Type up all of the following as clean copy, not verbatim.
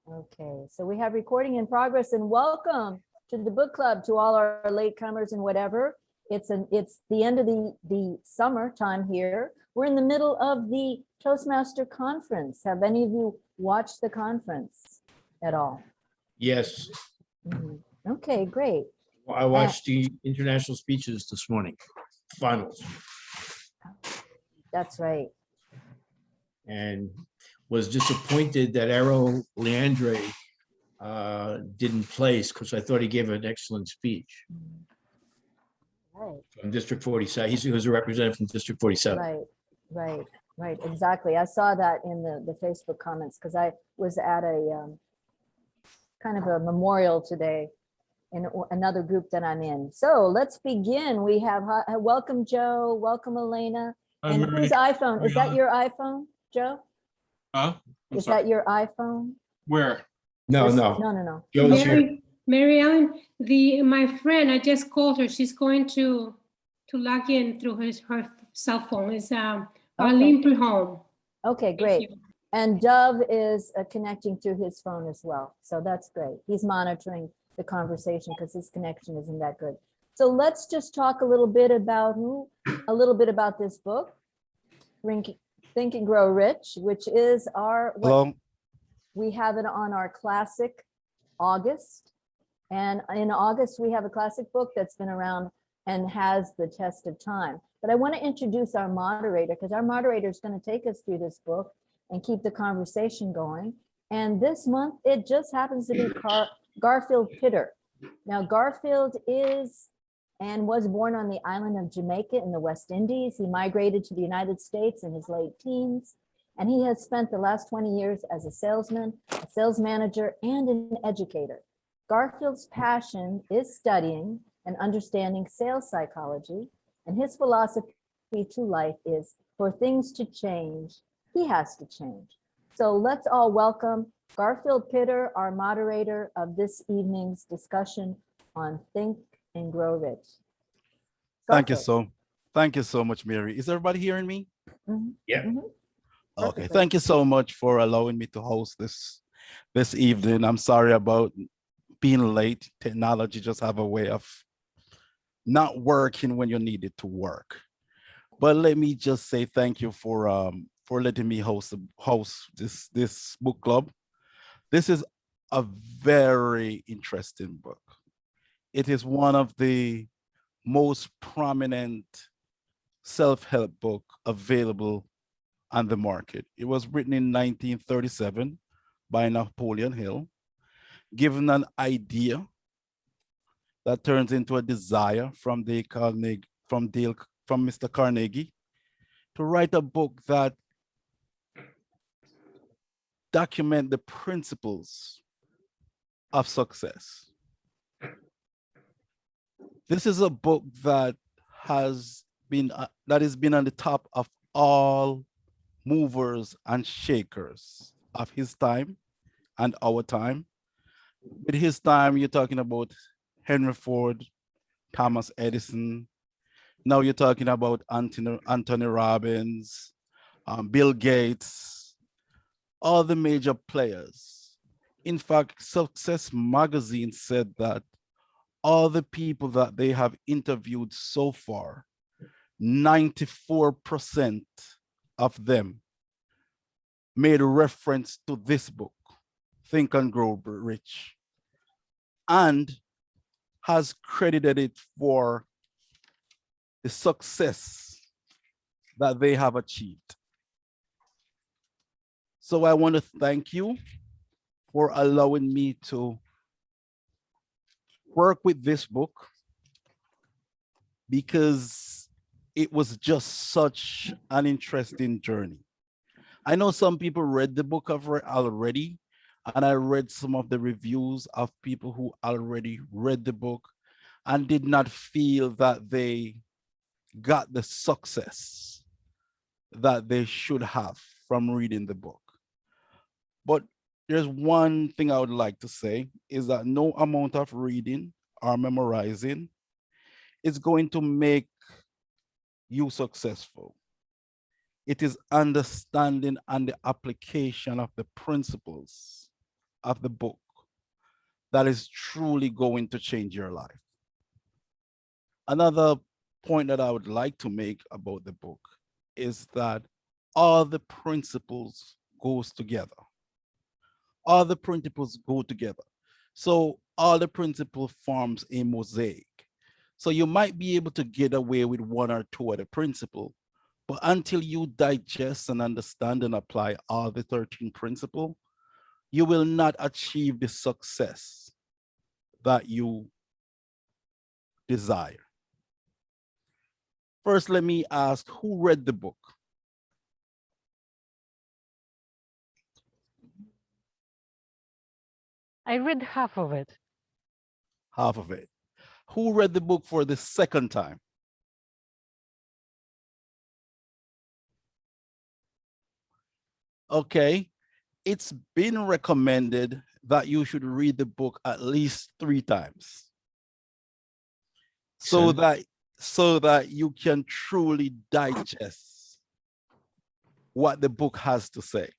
Okay, so we have recording in progress, and welcome to the book club to all our latecomers and whatever. It's the end of the summer time here. We're in the middle of the Toastmaster conference. Have any of you watched the conference at all? Yes, Mhm. Okay, great. I watched the international speeches this morning, finals, That's right. and was disappointed that Arrow Leandre didn't place because I thought he gave an excellent speech Right. from District 47. He was a representative from District 47. Right, exactly. I saw that in the Facebook comments because I was at a kind of a memorial today in another group that I'm in. So let's begin. We have, welcome Joe, welcome Elena. And whose iPhone? Is that your iPhone, Joe? Huh? Is that your iPhone? Where? No. No. Joe's here. Mary Ellen, my friend, I just called her. She's going to log in through her cell phone. It's Arlene Prehome. Okay, great. And Dove is connecting through his phone as well. So that's great. He's monitoring the conversation because his connection isn't that good. So let's just talk a little bit about this book, Think and Grow Rich, which is our, we have it on our classic August. And in August, we have a classic book that's been around and has the test of time. But I want to introduce our moderator because our moderator is going to take us through this book and keep the conversation going. And this month, it just happens to be Garfield Pitter. Now, Garfield is and was born on the island of Jamaica in the West Indies. He migrated to the United States in his late teens, and he has spent the last 20 years as a salesman, a sales manager, and an educator. Garfield's passion is studying and understanding sales psychology, and his philosophy to life is for things to change, he has to change. So let's all welcome Garfield Pitter, our moderator of this evening's discussion on Think and Grow Rich. Garfield. Thank you so much, Mary. Is everybody hearing me? Mm-hmm. Yeah. Mm-hmm. Okay, Perfectly. thank you so much for allowing me to host this evening. I'm sorry about being late. Technology just have a way of not working when you need it to work. But let me just say thank you for letting me host this book club. This is a very interesting book. It is one of the most prominent self-help book available on the market. It was written in 1937 by Napoleon Hill, given an idea that turns into a desire from Mr. Carnegie to write a book that document the principles of success. This is a book that has been on the top of all movers and shakers of his time and our time. With his time, you're talking about Henry Ford, Thomas Edison. Now you're talking about Anthony Robbins, Bill Gates, all the major players. In fact, Success Magazine said that all the people that they have interviewed so far, 94% of them made a reference to this book, Think and Grow Rich, and has credited it for the success that they have achieved. So I want to thank you for allowing me to work with this book, because it was just such an interesting journey. I know some people read the book already, and I read some of the reviews of people who already read the book and did not feel that they got the success that they should have from reading the book. But there's one thing I would like to say is that no amount of reading or memorizing is going to make you successful. It is understanding and the application of the principles of the book that is truly going to change your life. Another point that I would like to make about the book is that all the principles goes together. All the principles go together. So all the principle forms a mosaic. So you might be able to get away with one or two of the principle, but until you digest and understand and apply all the 13 principles, you will not achieve the success that you desire. First, let me ask, who read the book? I read half of it. Half of it. Who read the book for the second time? Okay, it's been recommended that you should read the book at least 3 times so that you can truly digest what the book has to say.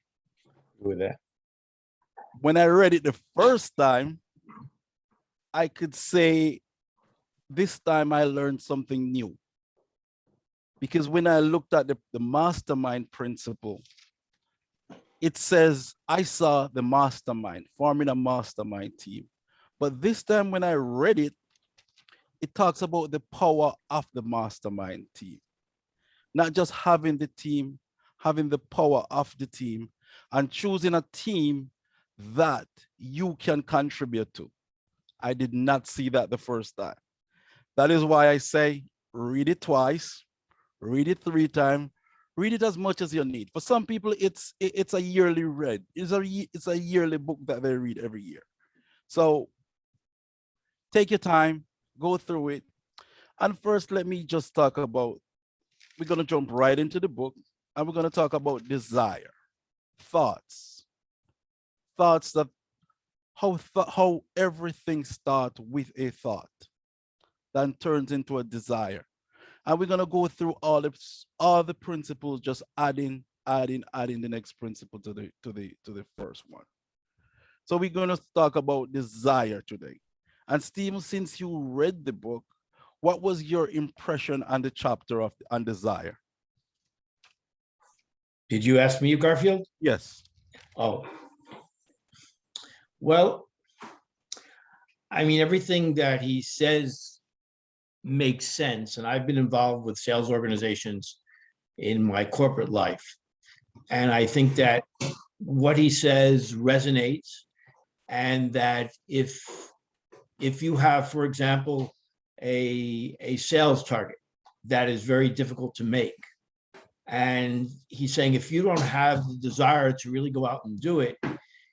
With that. When I read it the first time, I could say this time I learned something new. Because when I looked at the mastermind principle, it says, I saw the mastermind, forming a mastermind team. But this time when I read it, it talks about the power of the mastermind team. Not just having the team, having the power of the team, and choosing a team that you can contribute to. I did not see that the first time. That is why I say, read it twice, read it 3 times, read it as much as you need. For some people, it's a yearly read. It's a yearly book that they read every year. So take your time, go through it. And first, let me just talk about, we're going to jump right into the book, and we're going to talk about desire, thoughts that how everything starts with a thought, then turns into a desire. And we're going to go through all the principles, just adding the next principle to the first one. So we're going to talk about desire today. And Stephen, since you read the book, what was your impression on the chapter on desire? Did you ask me, Garfield? Yes. Oh. Well, I mean, everything that he says makes sense. And I've been involved with sales organizations in my corporate life. And I think that what he says resonates, and that if you have, for example, a sales target that is very difficult to make, and he's saying if you don't have the desire to really go out and do it,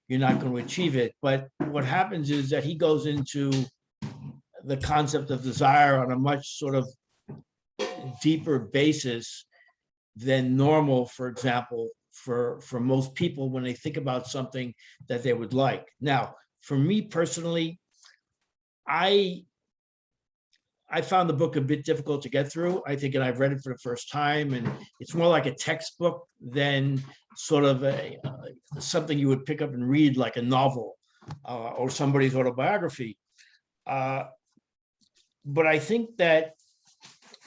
you're not going to achieve it. But what happens is that he goes into the concept of desire on a much sort of deeper basis than normal, for example, for most people when they think about something that they would like. Now, for me personally, I found the book a bit difficult to get through. I think, and I've read it for the first time, and it's more like a textbook than sort of something you would pick up and read like a novel or somebody's autobiography. But I think that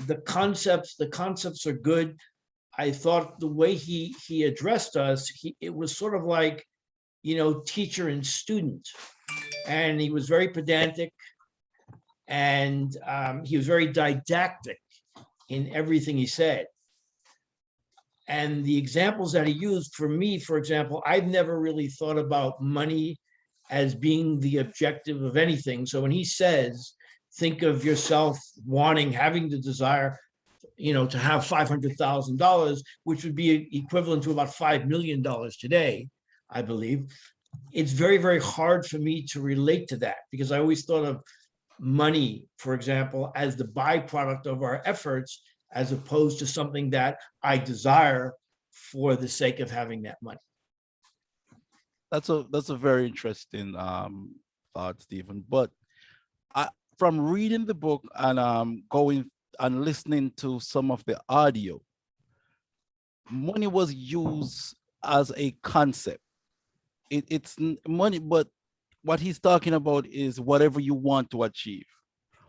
the concepts are good. I thought the way he addressed us, it was sort of like, teacher and student, and he was very pedantic, and he was very didactic in everything he said. And the examples that he used, for me, for example, I've never really thought about money as being the objective of anything. So when he says, think of yourself having the desire, to have $500,000, which would be equivalent to about $5 million today, I believe. It's very, very hard for me to relate to that, because I always thought of money, for example, as the byproduct of our efforts, as opposed to something that I desire for the sake of having that money. That's a very interesting thought, Stephen. But from reading the book and going and listening to some of the audio, money was used as a concept. It's money, but what he's talking about is whatever you want to achieve,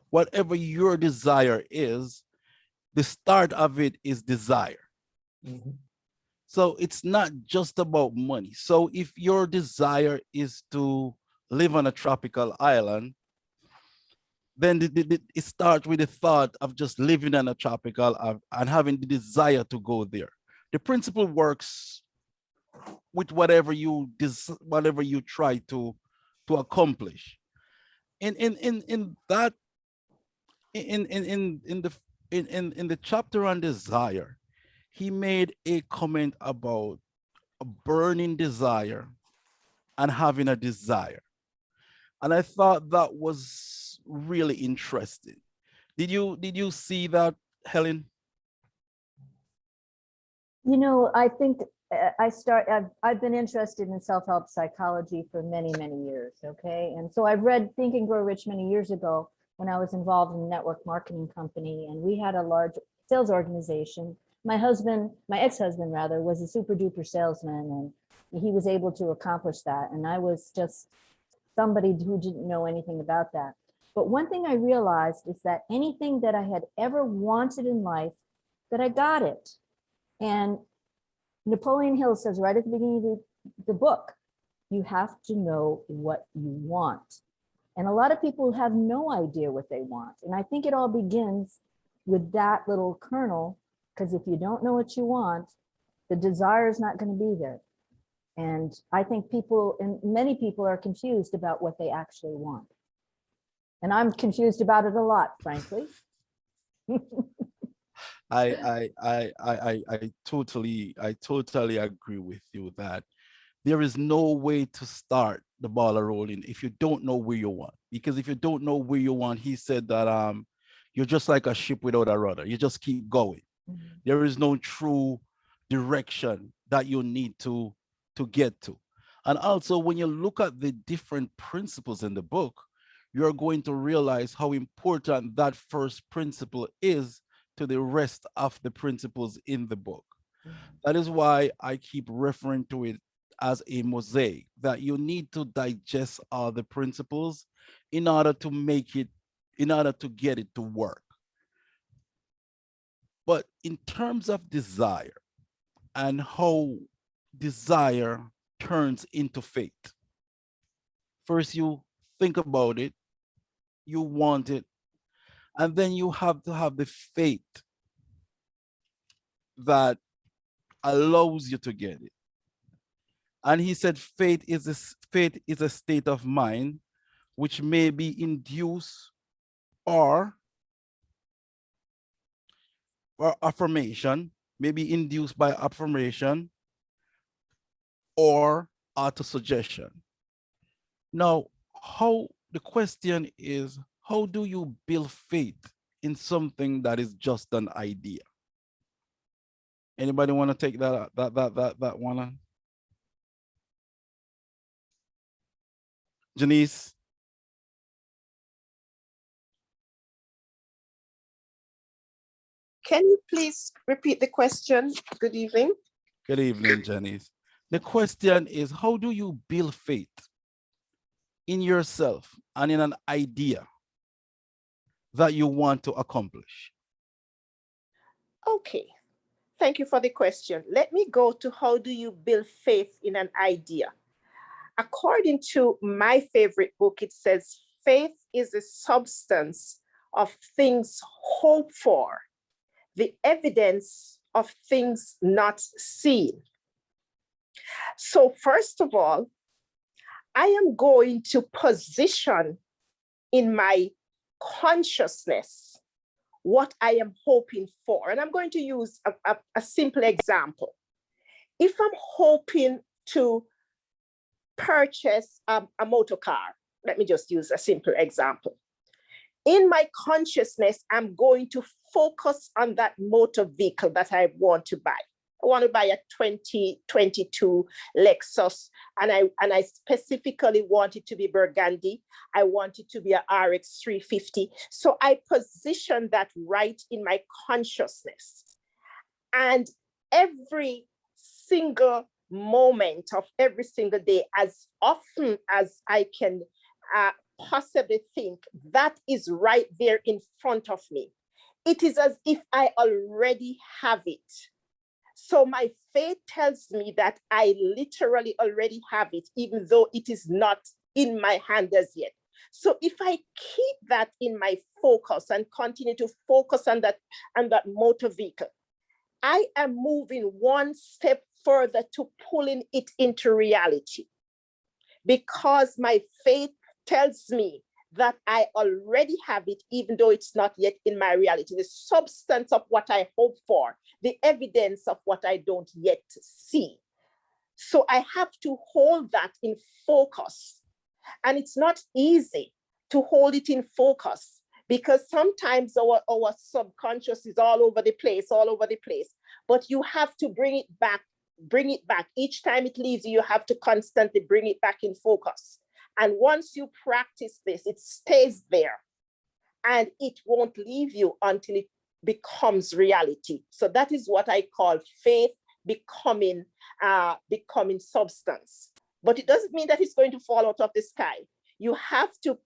whatever your desire is, the start of it is desire. Mhm. So it's not just about money. So if your desire is to live on a tropical island, then it starts with the thought of just living on a tropical and having the desire to go there. The principle works with whatever whatever you try to accomplish. In that in the in the chapter on desire, he made a comment about a burning desire and having a desire. And I thought that was really interesting. Did you see that, Helen? You know, I think I've been interested in self-help psychology for many, many years. Okay. And so I've read Think and Grow Rich many years ago when I was involved in a network marketing company, and we had a large sales organization. My ex-husband rather, was a super duper salesman, and he was able to accomplish that. And I was just somebody who didn't know anything about that. But one thing I realized is that anything that I had ever wanted in life, that I got it. And Napoleon Hill says right at the beginning of the book, you have to know what you want. And a lot of people have no idea what they want. And I think it all begins with that little kernel, because if you don't know what you want, the desire is not going to be there. And I think many people are confused about what they actually want. And I'm confused about it a lot, frankly. I totally agree with you that there is no way to start the ball rolling if you don't know where you want. Because if you don't know where you want, he said that you're just like a ship without a rudder. You just keep going. There is no true direction that you need to get to. And also, when you look at the different principles in the book, you're going to realize how important that first principle is to the rest of the principles in the book. That is why I keep referring to it as a mosaic, that you need to digest all the principles in order to get it to work. But in terms of desire and how desire turns into faith, first you think about it, you want it, and then you have to have the faith that allows you to get it. And he said faith is a state of mind which may be induced or affirmation, may be induced by affirmation or auto-suggestion. Now, the question is, how do you build faith in something that is just an idea? Anybody want to take that one on? Janice? Can you please repeat the question? Good evening. Good evening, Janice. The question is, how do you build faith in yourself and in an idea that you want to accomplish? Okay, thank you for the question. Let me go to how do you build faith in an idea? According to my favorite book, it says faith is the substance of things hoped for, the evidence of things not seen. So first of all, I am going to position in my consciousness what I am hoping for. And I'm going to use a simple example. If I'm hoping to purchase a motor car, let me just use a simple example. In my consciousness, I'm going to focus on that motor vehicle that I want to buy. I want to buy a 2022 Lexus, and I specifically want it to be burgundy. I want it to be a RX 350. So I position that right in my consciousness. And every single moment of every single day, as often as I can possibly think, that is right there in front of me. It is as if I already have it. So my faith tells me that I literally already have it, even though it is not in my hand as yet. So if I keep that in my focus and continue to focus on that motor vehicle, I am moving one step further to pulling it into reality, because my faith tells me that I already have it, even though it's not yet in my reality. The substance of what I hope for, the evidence of what I don't yet see. So I have to hold that in focus. And it's not easy to hold it in focus, because sometimes our subconscious is all over the place. But you have to bring it back. Each time it leaves you, you have to constantly bring it back in focus. And once you practice this, it stays there and it won't leave you until it becomes reality. So that is what I call faith becoming substance. But it doesn't mean that it's going to fall out of the sky. You have to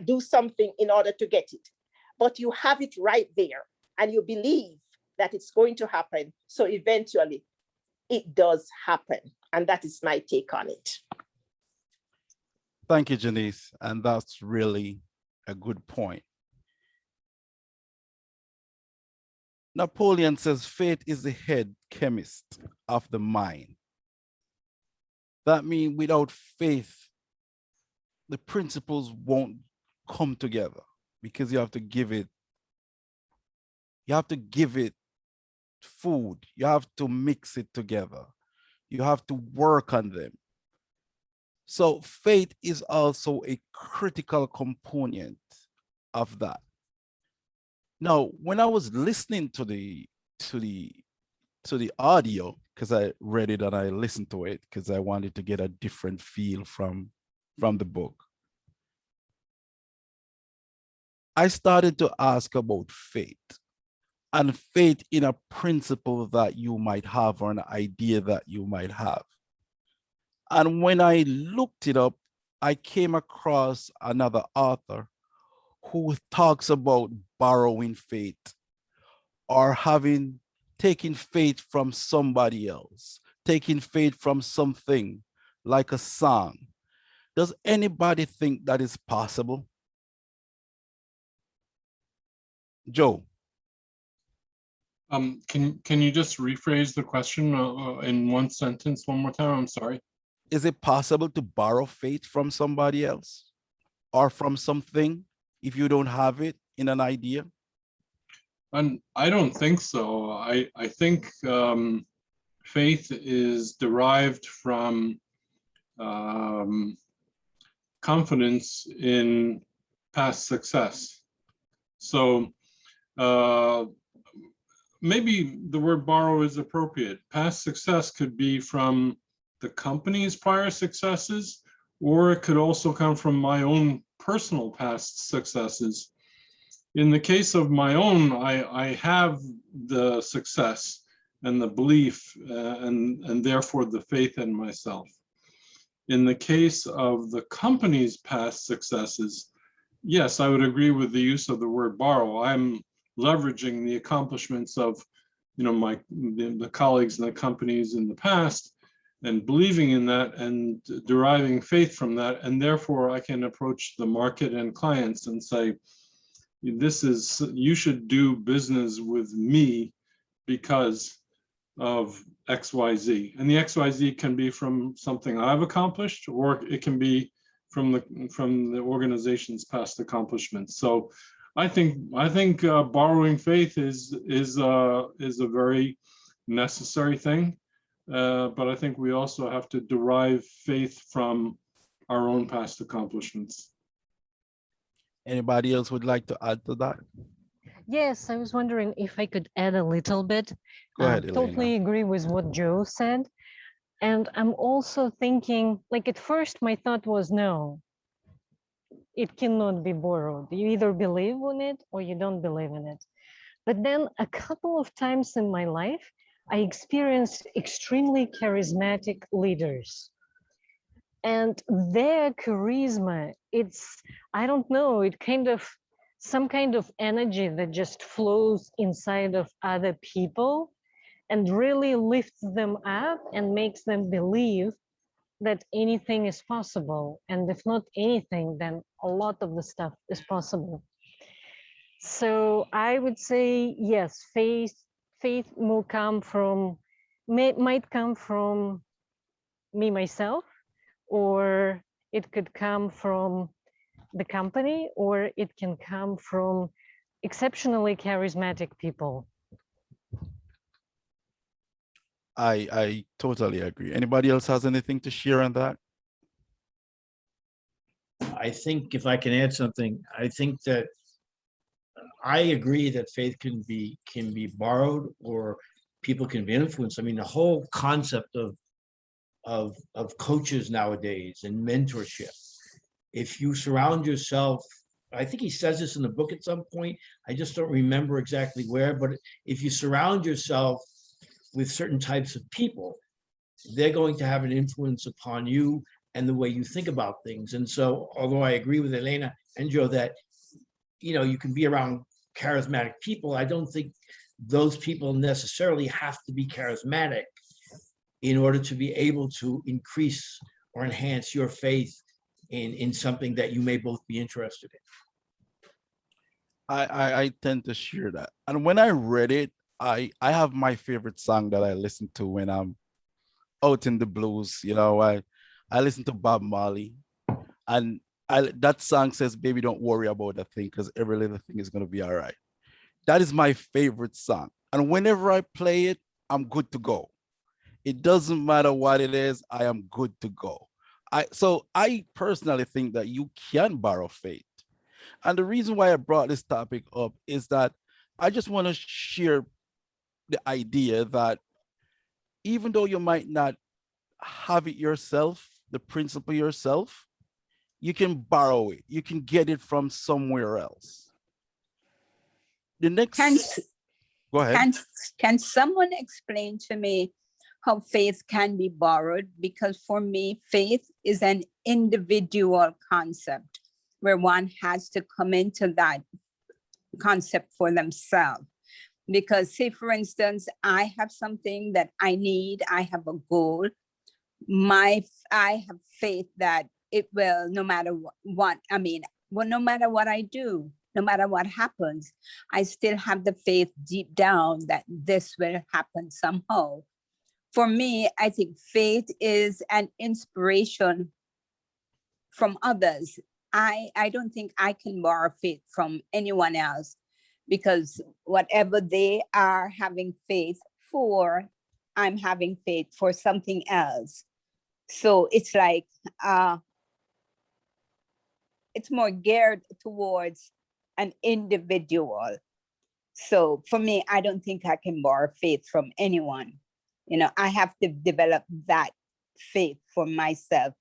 do something in order to get it. But you have it right there and you believe that it's going to happen. So eventually it does happen. And that is my take on it. Thank you, Janice. And that's really a good point. Napoleon says faith is the head chemist of the mind. That means without faith, the principles won't come together, because you have to give it food. You have to mix it together. You have to work on them. So faith is also a critical component of that. Now, when I was listening to the audio, because I read it and I listened to it because I wanted to get a different feel from the book, I started to ask about faith, and faith in a principle that you might have or an idea that you might have. And when I looked it up, I came across another author who talks about borrowing faith, or taking faith from somebody else, taking faith from something like a song. Does anybody think that is possible? Joe. Can you just rephrase the question in one sentence one more time? I'm sorry. Is it possible to borrow faith from somebody else or from something if you don't have it in an idea? And I don't think so. I think faith is derived from confidence in past success. So maybe the word borrow is appropriate. Past success could be from the company's prior successes, or it could also come from my own personal past successes. In the case of my own, I have the success and the belief and therefore the faith in myself. In the case of the company's past successes, yes, I would agree with the use of the word borrow. I'm leveraging the accomplishments of the colleagues and the companies in the past, and believing in that and deriving faith from that. And therefore I can approach the market and clients and say, you should do business with me because of XYZ. And the XYZ can be from something I've accomplished, or it can be from the organization's past accomplishments. So I think borrowing faith is a very necessary thing. But I think we also have to derive faith from our own past accomplishments. Anybody else would like to add to that? Yes, I was wondering if I could add a little bit. Go ahead, Totally Elena. agree with what Joe said. And I'm also thinking, like at first my thought was, no, it cannot be borrowed. You either believe in it or you don't believe in it. But then a couple of times in my life, I experienced extremely charismatic leaders. And their charisma, it's, I don't know, it kind of, some kind of energy that just flows inside of other people and really lifts them up and makes them believe that anything is possible. And if not anything, then a lot of the stuff is possible. So I would say, yes, faith will come from, might come from me myself, or it could come from the company, or it can come from exceptionally charismatic people. I totally agree. Anybody else has anything to share on that? I think if I can add something, I think that I agree that faith can be borrowed or people can be influenced. I mean, the whole concept of coaches nowadays and mentorship. If you surround yourself, I think he says this in the book at some point, I just don't remember exactly where, but if you surround yourself with certain types of people, they're going to have an influence upon you and the way you think about things. And so, although I agree with Elena and Joe that, you know, you can be around charismatic people, I don't think those people necessarily have to be charismatic in order to be able to increase or enhance your faith in something that you may both be interested in. I tend to share that. And when I read it, I have my favorite song that I listen to when I'm out in the blues. You know, I listen to Bob Marley, and that song says, "Baby, don't worry about a thing, because every little thing is gonna be all right." That is my favorite song, and whenever I play it, I'm good to go. It doesn't matter what it is, I am good to go. So I personally think that you can borrow faith. And the reason why I brought this topic up is that I just want to share the idea that even though you might not have it yourself, the principle yourself, you can borrow it. You can get it from somewhere else. The next, go ahead. Can someone explain to me how faith can be borrowed? Because for me, faith is an individual concept where one has to come into that concept for themselves. Because say, for instance, I have something that I need, I have a goal. I have faith that it will, no matter what, no matter what I do, no matter what happens, I still have the faith deep down that this will happen somehow. For me, I think faith is an inspiration from others. I don't think I can borrow faith from anyone else, because whatever they are having faith for, I'm having faith for something else. So it's like, it's more geared towards an individual. So for me, I don't think I can borrow faith from anyone. You know, I have to develop that faith for myself.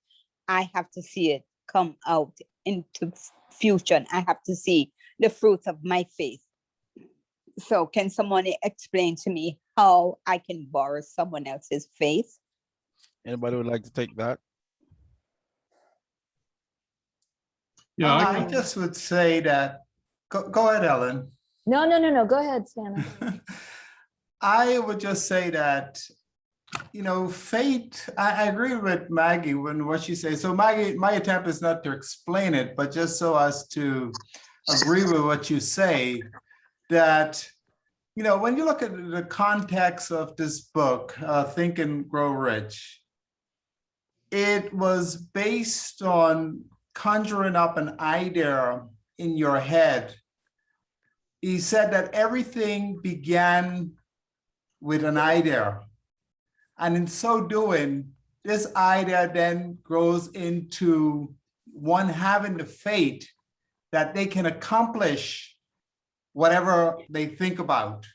I have to see it come out into fusion. I have to see the fruit of my faith. So can someone explain to me how I can borrow someone else's faith? Anybody would like to take that? Yeah, I just would say that, go ahead, Ellen. No. Go ahead, Stanley. I would just say that, you know, faith, I agree with Maggie when what she says. So Maggie, my attempt is not to explain it, but just so as to agree with what you say, that, you know, when you look at the context of this book, Think and Grow Rich, it was based on conjuring up an idea in your head. He said that everything began with an idea. And in so doing, this idea then grows into one having the faith that they can accomplish whatever they think about.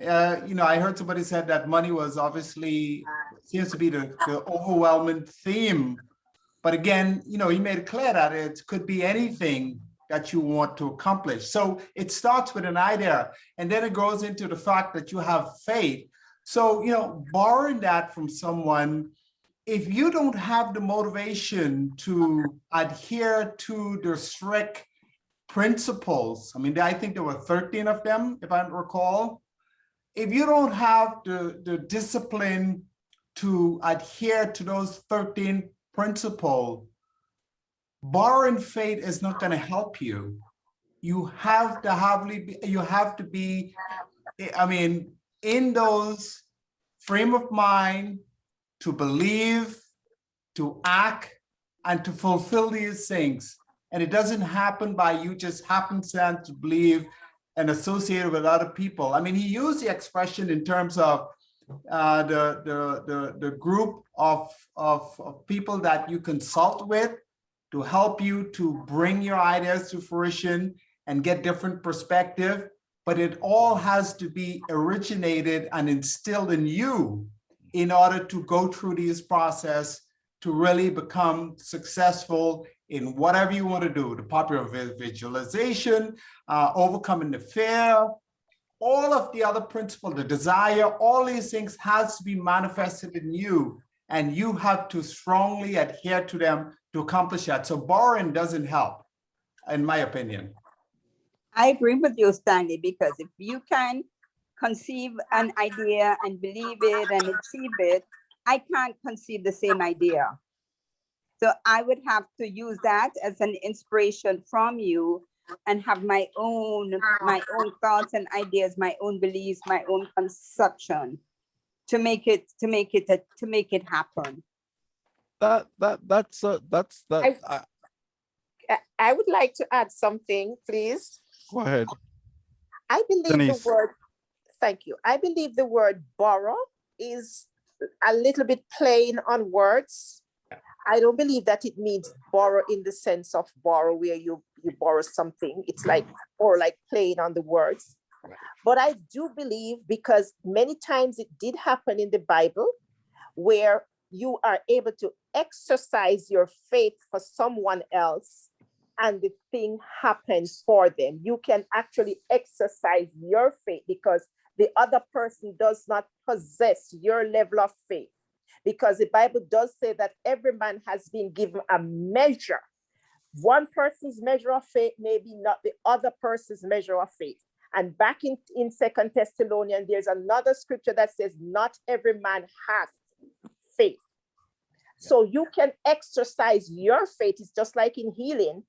You know, I heard somebody said that money was obviously, seems to be the overwhelming theme. But again, you know, he made it clear that it could be anything that you want to accomplish. So it starts with an idea, and then it goes into the fact that you have faith. So, borrowing that from someone, if you don't have the motivation to adhere to the strict principles, I mean, I think there were 13 of them, if I recall. If you don't have the discipline to adhere to those 13 principles, borrowing faith is not going to help you. You have to be, I mean, in those frame of mind to believe, to act, and to fulfill these things. And it doesn't happen by you just happenstance to believe and associate with other people. I mean, he used the expression in terms of the group of people that you consult with to help you to bring your ideas to fruition and get different perspective. But it all has to be originated and instilled in you in order to go through this process to really become successful in whatever you want to do, the popular visualization, overcoming the fear, all of the other principles, the desire, all these things has to be manifested in you, and you have to strongly adhere to them to accomplish that. So borrowing doesn't help, in my opinion. I agree with you, Stanley, because if you can conceive an idea and believe it and achieve it, I can't conceive the same idea. So I would have to use that as an inspiration from you and have my own thoughts and ideas, my own beliefs, my own conception to make it happen. I would like to add something, please. Go ahead. I believe Denise. the word, thank you. I believe the word borrow is a little bit plain on words. I don't believe that it means borrow in the sense of borrow where you borrow something. It's like, or like playing on the words. But I do believe, because many times it did happen in the Bible where you are able to exercise your faith for someone else and the thing happens for them. You can actually exercise your faith because the other person does not possess your level of faith. Because the Bible does say that every man has been given a measure. One person's measure of faith may be not the other person's measure of faith. And back in 2 Thessalonians, there's another scripture that says, not every man has faith. So you can exercise your faith. It's just like in healing.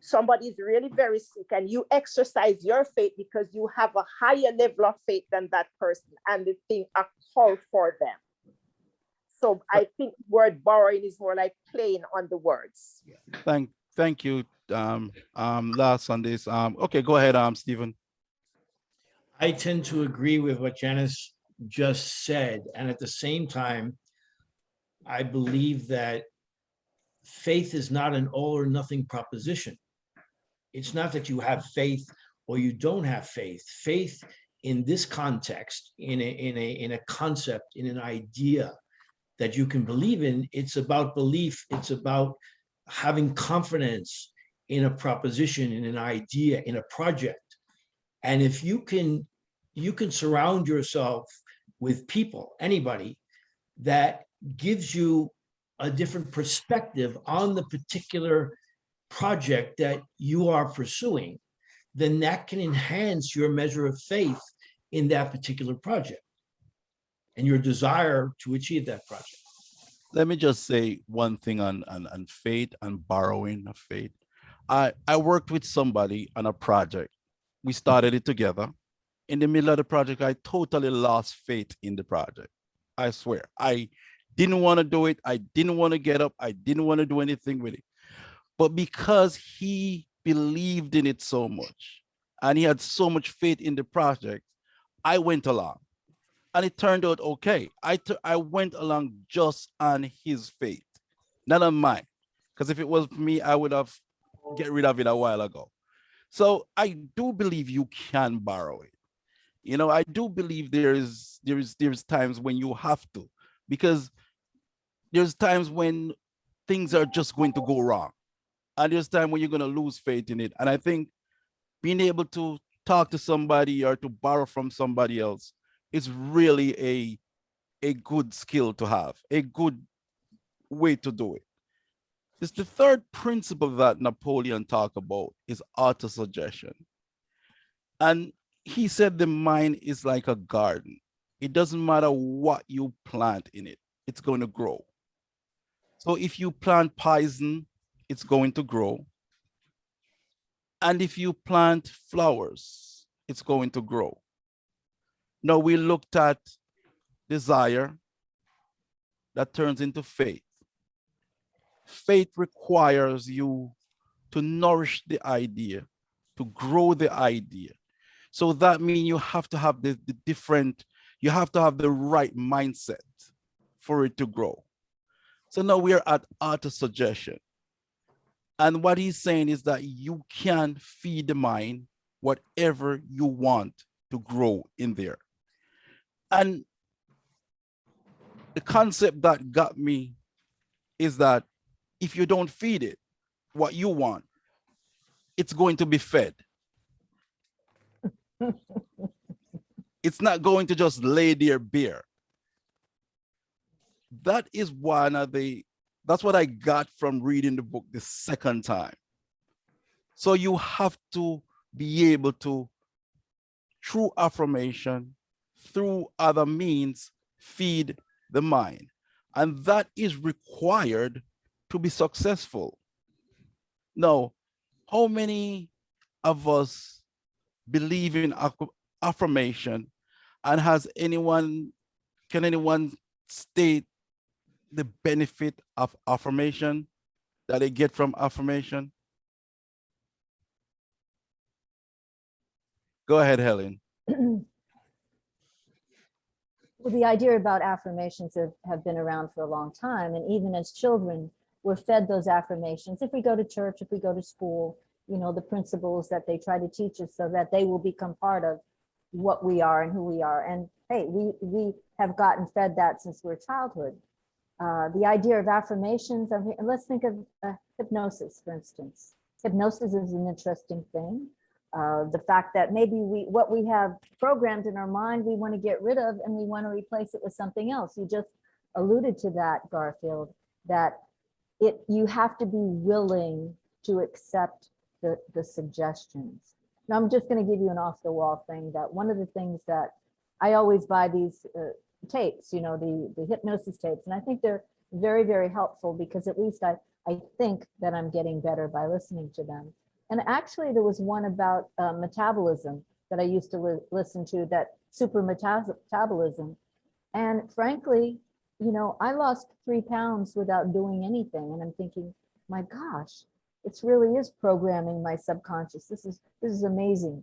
Somebody is really very sick and you exercise your faith because you have a higher level of faith than that person and the thing are called for them. So I think word borrowing is more like playing on the words. Thank you, last on this. Okay, go ahead, Stephen. I tend to agree with what Janice just said. And at the same time, I believe that faith is not an all or nothing proposition. It's not that you have faith or you don't have faith. Faith in this context, in a concept, in an idea that you can believe in, it's about belief. It's about having confidence in a proposition, in an idea, in a project. And if you can surround yourself with people, anybody that gives you a different perspective on the particular project that you are pursuing, then that can enhance your measure of faith in that particular project and your desire to achieve that project. Let me just say one thing on faith and borrowing of faith. I worked with somebody on a project. We started it together. In the middle of the project, I totally lost faith in the project. I swear. I didn't want to do it. I didn't want to get up. I didn't want to do anything with it. But because he believed in it so much and he had so much faith in the project, I went along. And it turned out okay. I went along just on his faith, not on mine. Because if it was me, I would have get rid of it a while ago. So I do believe you can borrow it. You know, I do believe there's times when you have to, because there's times when things are just going to go wrong. And there's time when you're going to lose faith in it. And I think being able to talk to somebody or to borrow from somebody else is really a good skill to have, a good way to do it. It's the third principle that Napoleon talked about is autosuggestion. And he said the mind is like a garden. It doesn't matter what you plant in it, it's going to grow. So if you plant poison, it's going to grow. And if you plant flowers, it's going to grow. Now we looked at desire that turns into faith. Faith requires you to nourish the idea, to grow the idea. So that means you have to have the different, you have to have the right mindset for it to grow. So now we are at autosuggestion. And what he's saying is that you can feed the mind whatever you want to grow in there. And the concept that got me is that if you don't feed it what you want, it's going to be fed. It's not going to just lay there bare. That is one of that's what I got from reading the book the second time. So you have to be able to, through affirmation, through other means, feed the mind. And that is required to be successful. Now, how many of us believe in affirmation, and can anyone state the benefit of affirmation that they get from affirmation? Go ahead, Helen. Well, the idea about affirmations have been around for a long time. And even as children, we're fed those affirmations. If we go to church, if we go to school, you know, the principles that they try to teach us so that they will become part of what we are and who we are. And hey, we have gotten fed that since we're childhood. The idea of affirmations, let's think of hypnosis, for instance. Hypnosis is an interesting thing. The fact that maybe what we have programmed in our mind, we want to get rid of and we want to replace it with something else. You just alluded to that, Garfield, that you have to be willing to accept the suggestions. Now, I'm just going to give you an off the wall thing, that one of the things that I always buy these tapes, you know, the hypnosis tapes, and I think they're very, very helpful because at least I think that I'm getting better by listening to them. And actually there was one about metabolism that I used to listen to, that super metabolism. And frankly, you know, I lost 3 pounds without doing anything. And I'm thinking, my gosh, it really is programming my subconscious. This is amazing.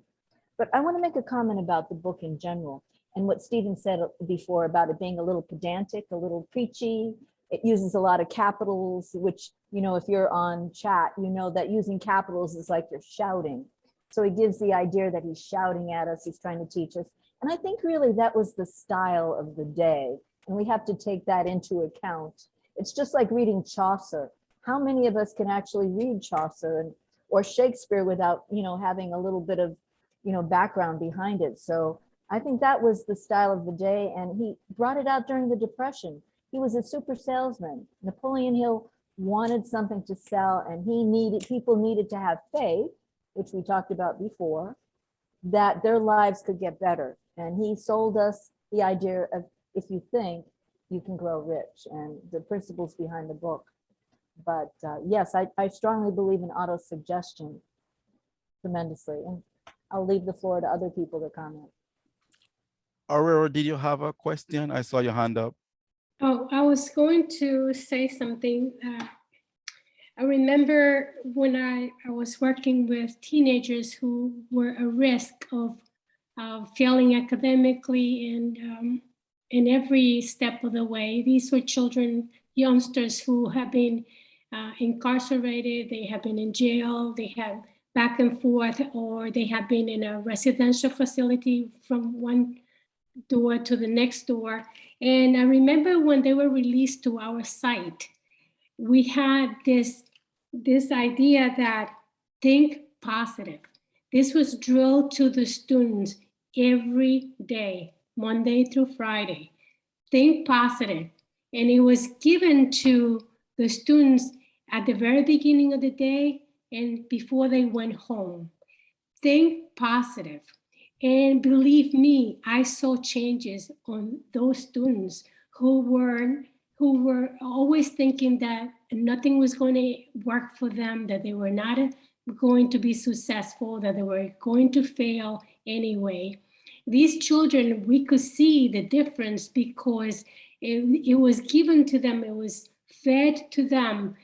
But I want to make a comment about the book in general and what Stephen said before about it being a little pedantic, a little preachy. It uses a lot of capitals, which, you know, if you're on chat, you know that using capitals is like you're shouting. So he gives the idea that he's shouting at us, he's trying to teach us. And I think really that was the style of the day. And we have to take that into account. It's just like reading Chaucer. How many of us can actually read Chaucer or Shakespeare without, you know, having a little bit of, you know, background behind it? So I think that was the style of the day. And he brought it out during the Depression. He was a super salesman. Napoleon Hill wanted something to sell, and people needed to have faith, which we talked about before, that their lives could get better. And he sold us the idea of, if you think, you can grow rich, and the principles behind the book. But yes, I strongly believe in auto-suggestion tremendously. And I'll leave the floor to other people to comment. Aurora, did you have a question? I saw your hand up. Oh, I was going to say something. I remember when I was working with teenagers who were at risk of failing academically and in every step of the way. These were children, youngsters who have been incarcerated, they have been in jail, they have back and forth, or they have been in a residential facility from one door to the next door. And I remember when they were released to our site, we had this idea that think positive. This was drilled to the students every day, Monday through Friday. Think positive. And it was given to the students at the very beginning of the day and before they went home. Think positive. And believe me, I saw changes on those students who were always thinking that nothing was going to work for them, that they were not going to be successful, that they were going to fail anyway. These children, we could see the difference because it was given to them, it was fed to them.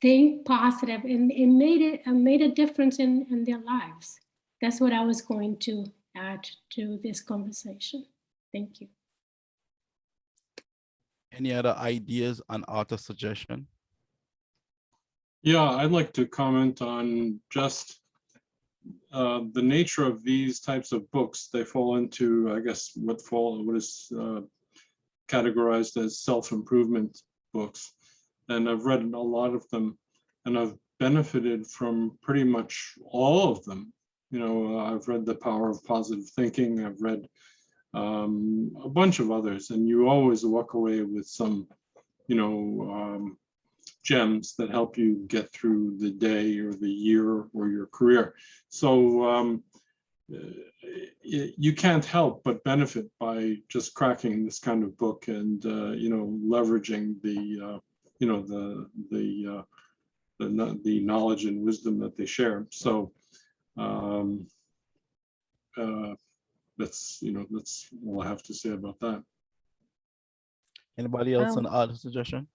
Think positive, and it made a difference in their lives. That's what I was going to add to this conversation. Thank you. Any other ideas on author suggestion? Yeah, I'd like to comment on just the nature of these types of books. They fall into, I guess, what is categorized as self-improvement books. And I've read a lot of them, and I've benefited from pretty much all of them. You know, I've read The Power of Positive Thinking. I've read a bunch of others, and you always walk away with some, you know, gems that help you get through the day or the year or your career. So you can't help but benefit by just cracking this kind of book and you know, leveraging the you know, the knowledge and wisdom that they share. So that's, you know, that's all I have to say about that. Anybody else on author suggestion?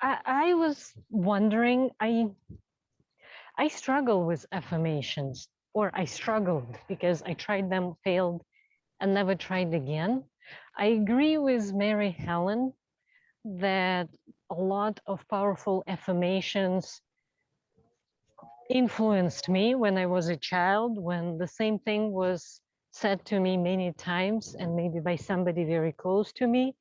I was wondering, I struggle with affirmations, or I struggled because I tried them, failed, and never tried again. I agree with Mary Helen that a lot of powerful affirmations influenced me when I was a child, when the same thing was said to me many times, and maybe by somebody very close to me,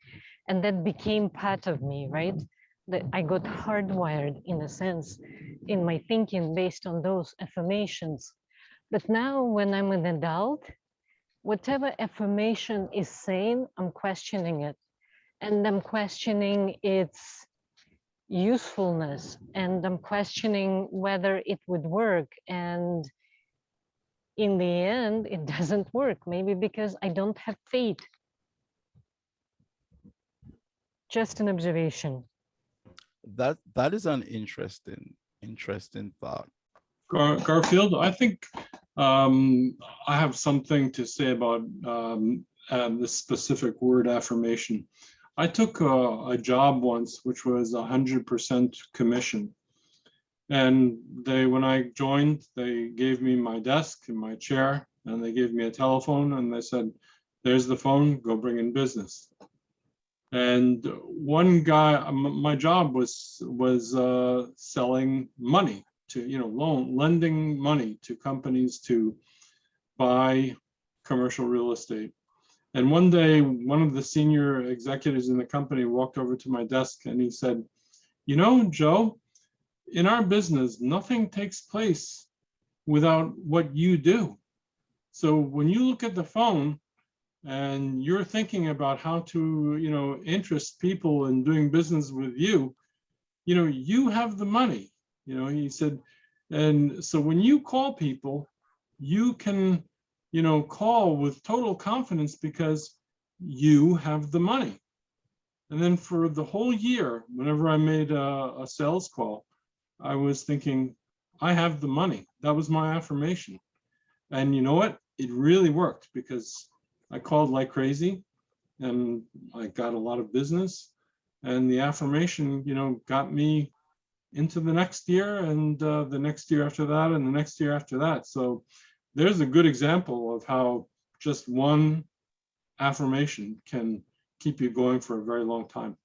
and that became part of me, right? That I got hardwired, in a sense, in my thinking based on those affirmations. But now when I'm an adult, whatever affirmation is saying, I'm questioning it. And I'm questioning its usefulness, and I'm questioning whether it would work. And in the end, it doesn't work, maybe because I don't have faith. Just an observation. That is an interesting thought. Garfield, I think I have something to say about this specific word affirmation. I took a job once, which was 100% commission. And when I joined, they gave me my desk and my chair, and they gave me a telephone, and they said, there's the phone, go bring in business. And one guy, my job was selling money to, you know, lending money to companies to buy commercial real estate. And one day, one of the senior executives in the company walked over to my desk and he said, you know, Joe, in our business, nothing takes place without what you do. So when you look at the phone and you're thinking about how to, you know, interest people in doing business with you, you know, you have the money, you know, he said. And so when you call people, you can, you know, call with total confidence because you have the money. And then for the whole year, whenever I made a sales call, I was thinking, I have the money. That was my affirmation. And you know what? It really worked because I called like crazy and I got a lot of business. And the affirmation, you know, got me into the next year and the next year after that and the next year after that. So there's a good example of how just one affirmation can keep you going for a very long time.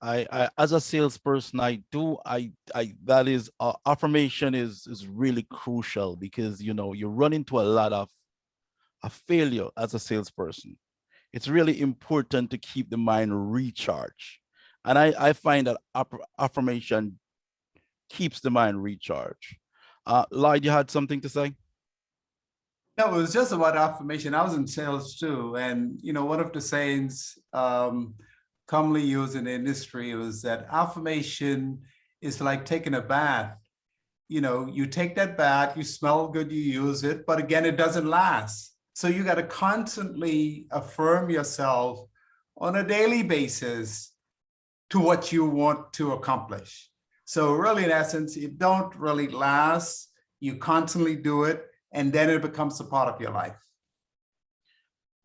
I as a salesperson, that is affirmation is really crucial because, you know, you run into a lot of failure as a salesperson. It's really important to keep the mind recharged. And I find that affirmation keeps the mind recharged. Lloyd, you had something to say? No, it was just about affirmation. I was in sales too. And, one of the sayings commonly used in the industry was that affirmation is like taking a bath. You take that bath, you smell good, you use it, but again, it doesn't last. So you got to constantly affirm yourself on a daily basis to what you want to accomplish. So really, in essence, it don't really last. You constantly do it, and then it becomes a part of your life.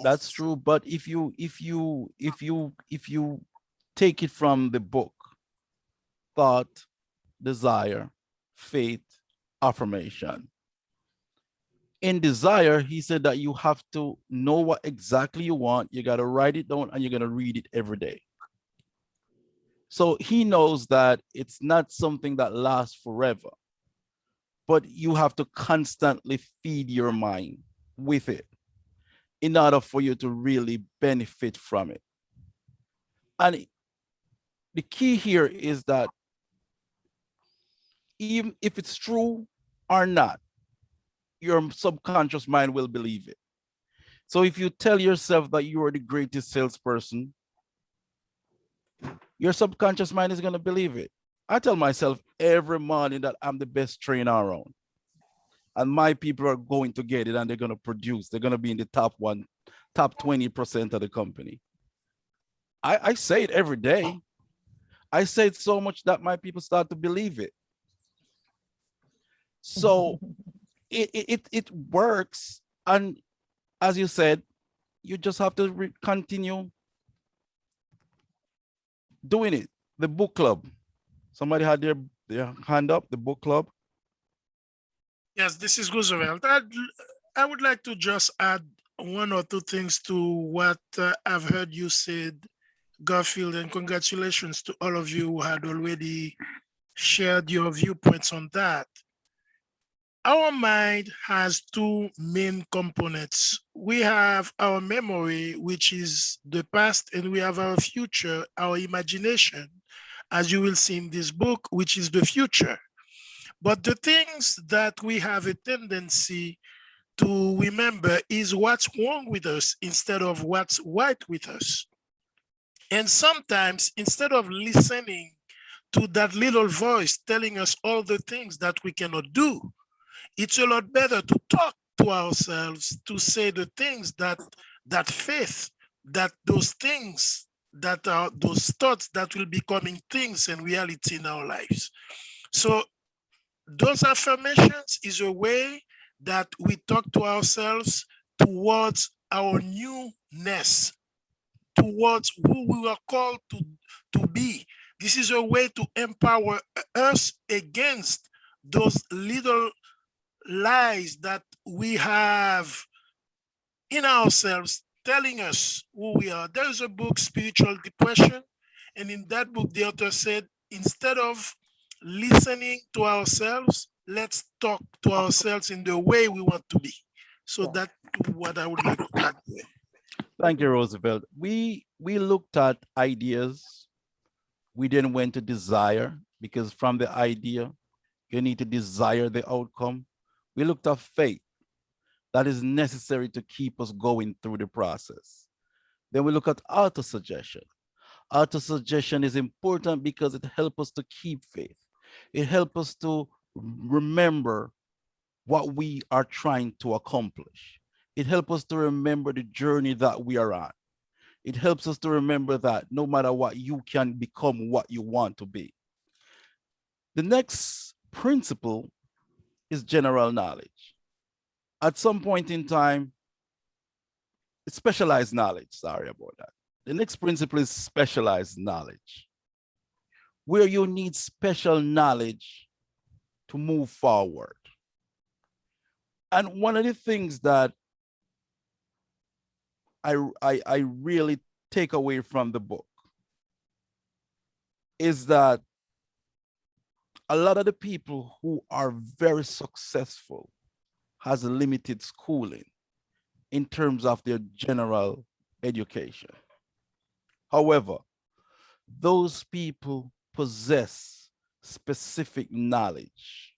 That's true. But if you take it from the book, thought, desire, faith, affirmation. In desire, he said that you have to know what exactly you want. You got to write it down and you're going to read it every day. So he knows that it's not something that lasts forever, but you have to constantly feed your mind with it in order for you to really benefit from it. And the key here is that even if it's true or not, your subconscious mind will believe it. So if you tell yourself that you are the greatest salesperson, your subconscious mind is going to believe it. I tell myself every morning that I'm the best trainer around. And my people are going to get it and they're going to produce. They're going to be in the top 20% of the company. I say it every day. I say it so much that my people start to believe it. So it works. And as you said, you just have to continue doing it. The book club. Somebody had their hand up, the book club. Yes, this is Roosevelt. I would like to just add one or two things to what I've heard you said, Garfield, and congratulations to all of you who had already shared your viewpoints on that. Our mind has two main components. We have our memory, which is the past, and we have our future, our imagination, as you will see in this book, which is the future. But the things that we have a tendency to remember is what's wrong with us instead of what's right with us. And sometimes, instead of listening to that little voice telling us all the things that we cannot do, it's a lot better to talk to ourselves, to say the things that faith, that those things that are those thoughts that will be becoming things and reality in our lives. So those affirmations is a way that we talk to ourselves towards our newness, towards who we are called to be. This is a way to empower us against those little lies that we have in ourselves telling us who we are. There is a book, Spiritual Depression, and in that book, the author said, instead of listening to ourselves, let's talk to ourselves in the way we want to be. So that's what I would like to add there. Thank you, Roosevelt. We looked at ideas. We then went to desire, because from the idea, you need to desire the outcome. We looked at faith. That is necessary to keep us going through the process. Then we look at auto-suggestion. Auto-suggestion is important because it helps us to keep faith. It helps us to remember what we are trying to accomplish. It helps us to remember the journey that we are on. It helps us to remember that no matter what, you can become what you want to be. The next principle is general knowledge. At some point in time, specialized knowledge, sorry about that. The next principle is specialized knowledge, where you need special knowledge to move forward. And one of the things that I really take away from the book is that a lot of the people who are very successful has limited schooling in terms of their general education. However, those people possess specific knowledge.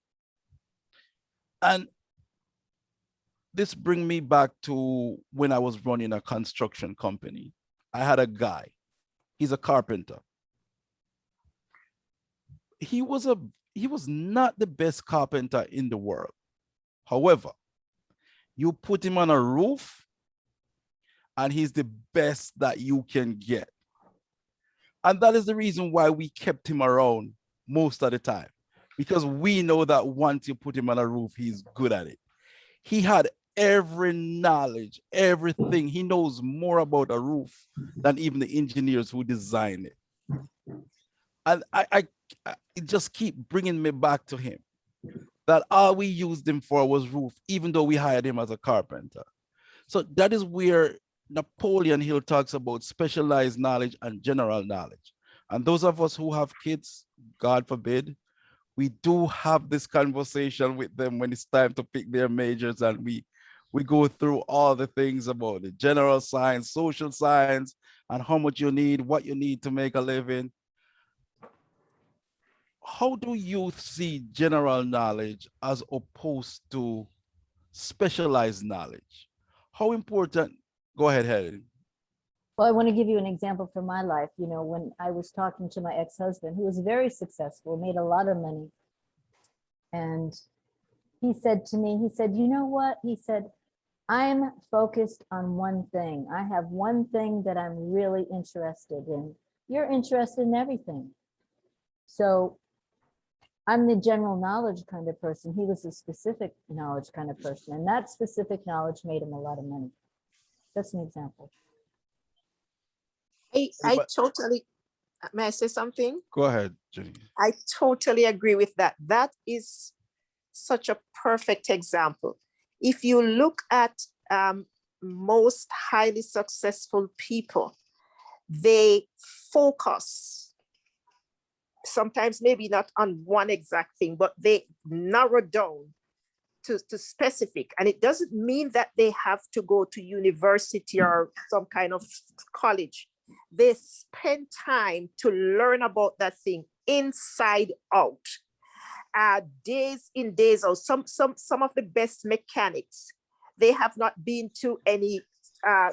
And this brings me back to when I was running a construction company. I had a guy, he's a carpenter. He was not the best carpenter in the world. However, you put him on a roof and he's the best that you can get. And that is the reason why we kept him around most of the time, because we know that once you put him on a roof, he's good at it. He had every knowledge, everything. He knows more about a roof than even the engineers who designed it. And I it just keep bringing me back to him, that all we used him for was roof, even though we hired him as a carpenter. So that is where Napoleon Hill talks about specialized knowledge and general knowledge. And those of us who have kids, God forbid, we do have this conversation with them when it's time to pick their majors, and we go through all the things about the general science, social science, and how much you need, what you need to make a living. How do you see general knowledge as opposed to specialized knowledge? How important? Go ahead, Helen. Well, I want to give you an example from my life. You know, when I was talking to my ex-husband, who was very successful, made a lot of money. And he said to me, he said, you know what? He said, I'm focused on one thing. I have one thing that I'm really interested in. You're interested in everything. So I'm the general knowledge kind of person. He was a specific knowledge kind of person. And that specific knowledge made him a lot of money. That's an example. I totally, may I say something? Go ahead, Jenny. I totally agree with that. That is such a perfect example. If you look at most highly successful people, they focus, sometimes maybe not on one exact thing, but they narrow down to specific. And it doesn't mean that they have to go to university or some kind of college. They spend time to learn about that thing inside out. Days in, days out. Some of the best mechanics, they have not been to any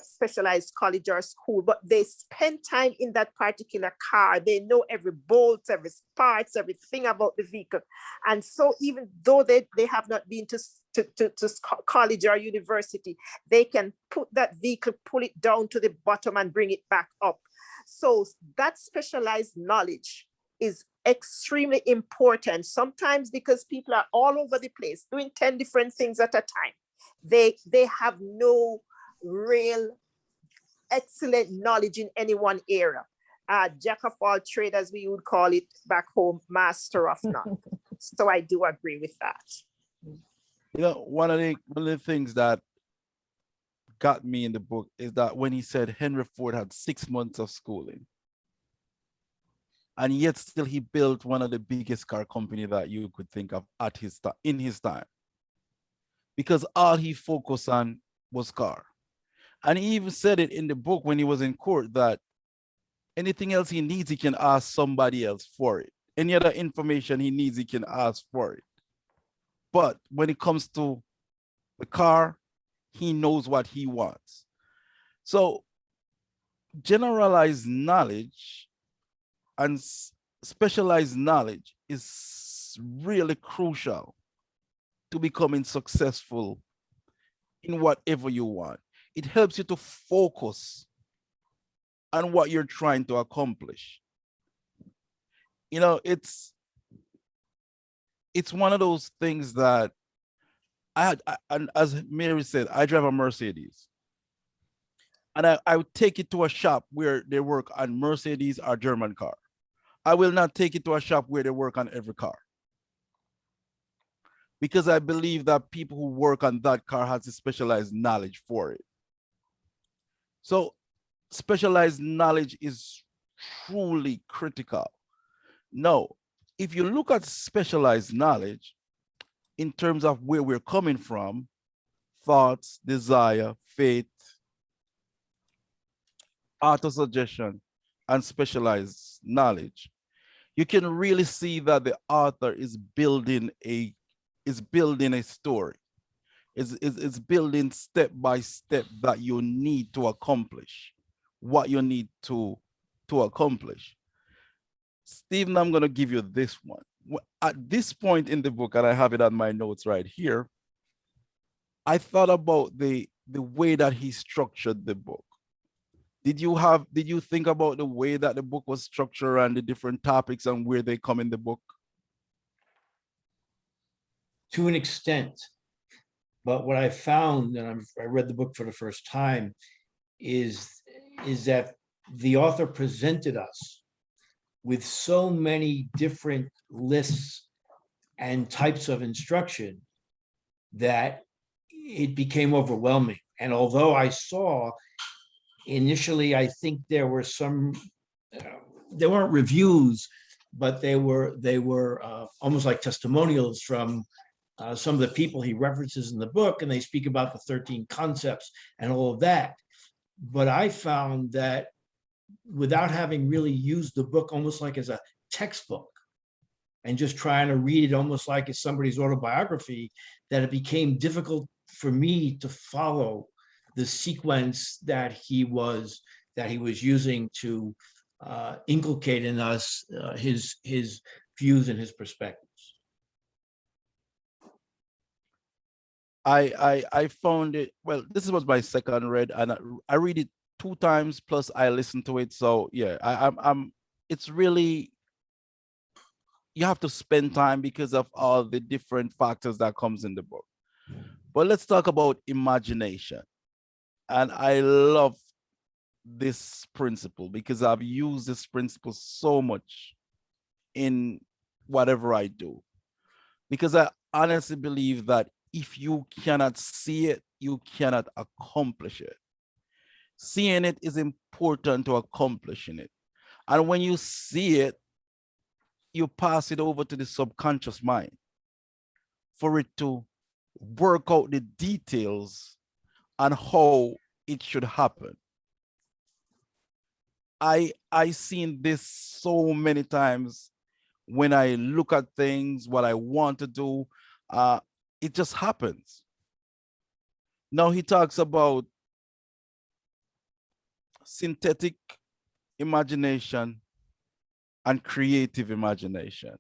specialized college or school, but they spend time in that particular car. They know every bolt, every parts, everything about the vehicle. And so even though they have not been to college or university, they can put that vehicle, pull it down to the bottom and bring it back up. So that specialized knowledge is extremely important, sometimes because people are all over the place doing 10 different things at a time. They have no real excellent knowledge in any one area. Jack of all trades, as we would call it back home, master of none. So I do agree with that. You know, one of the things that got me in the book is that when he said Henry Ford had 6 months of schooling, and yet still he built one of the biggest car company that you could think of at in his time, because all he focused on was car. And he even said it in the book when he was in court that anything else he needs, he can ask somebody else for it. Any other information he needs, he can ask for it. But when it comes to the car, he knows what he wants. So generalized knowledge and specialized knowledge is really crucial to becoming successful in whatever you want. It helps you to focus on what you're trying to accomplish. You know, it's one of those things that and as Mary said, I drive a Mercedes. And I would take it to a shop where they work on Mercedes or German car. I will not take it to a shop where they work on every car, because I believe that people who work on that car has a specialized knowledge for it. So specialized knowledge is truly critical. Now, if you look at specialized knowledge in terms of where we're coming from, thoughts, desire, faith, auto-suggestion, and specialized knowledge, you can really see that the author is building a story. It's building step by step that you need to accomplish what you need to accomplish. Stephen, I'm going to give you this one. At this point in the book, and I have it on my notes right here, I thought about the way that he structured the book. Did you think about the way that the book was structured and the different topics and where they come in the book? To an extent. But what I found, and I read the book for the first time, is that the author presented us with so many different lists and types of instruction that it became overwhelming. And although I saw initially, I think there were some, they weren't reviews, but they were almost like testimonials from some of the people he references in the book, and they speak about the 13 concepts and all of that. But I found that without having really used the book almost like as a textbook and just trying to read it almost like it's somebody's autobiography, that it became difficult for me to follow the sequence that he was using to inculcate in us his views and his perspectives. I found it, well, this was my second read, and I read it 2 times plus I listened to it. So yeah, I'm it's really, you have to spend time because of all the different factors that comes in the book. But let's talk about imagination. And I love this principle because I've used this principle so much in whatever I do. Because I honestly believe that if you cannot see it, you cannot accomplish it. Seeing it is important to accomplishing it. And when you see it, you pass it over to the subconscious mind for it to work out the details on how it should happen. I seen this so many times when I look at things, what I want to do, it just happens. Now he talks about synthetic imagination and creative imagination.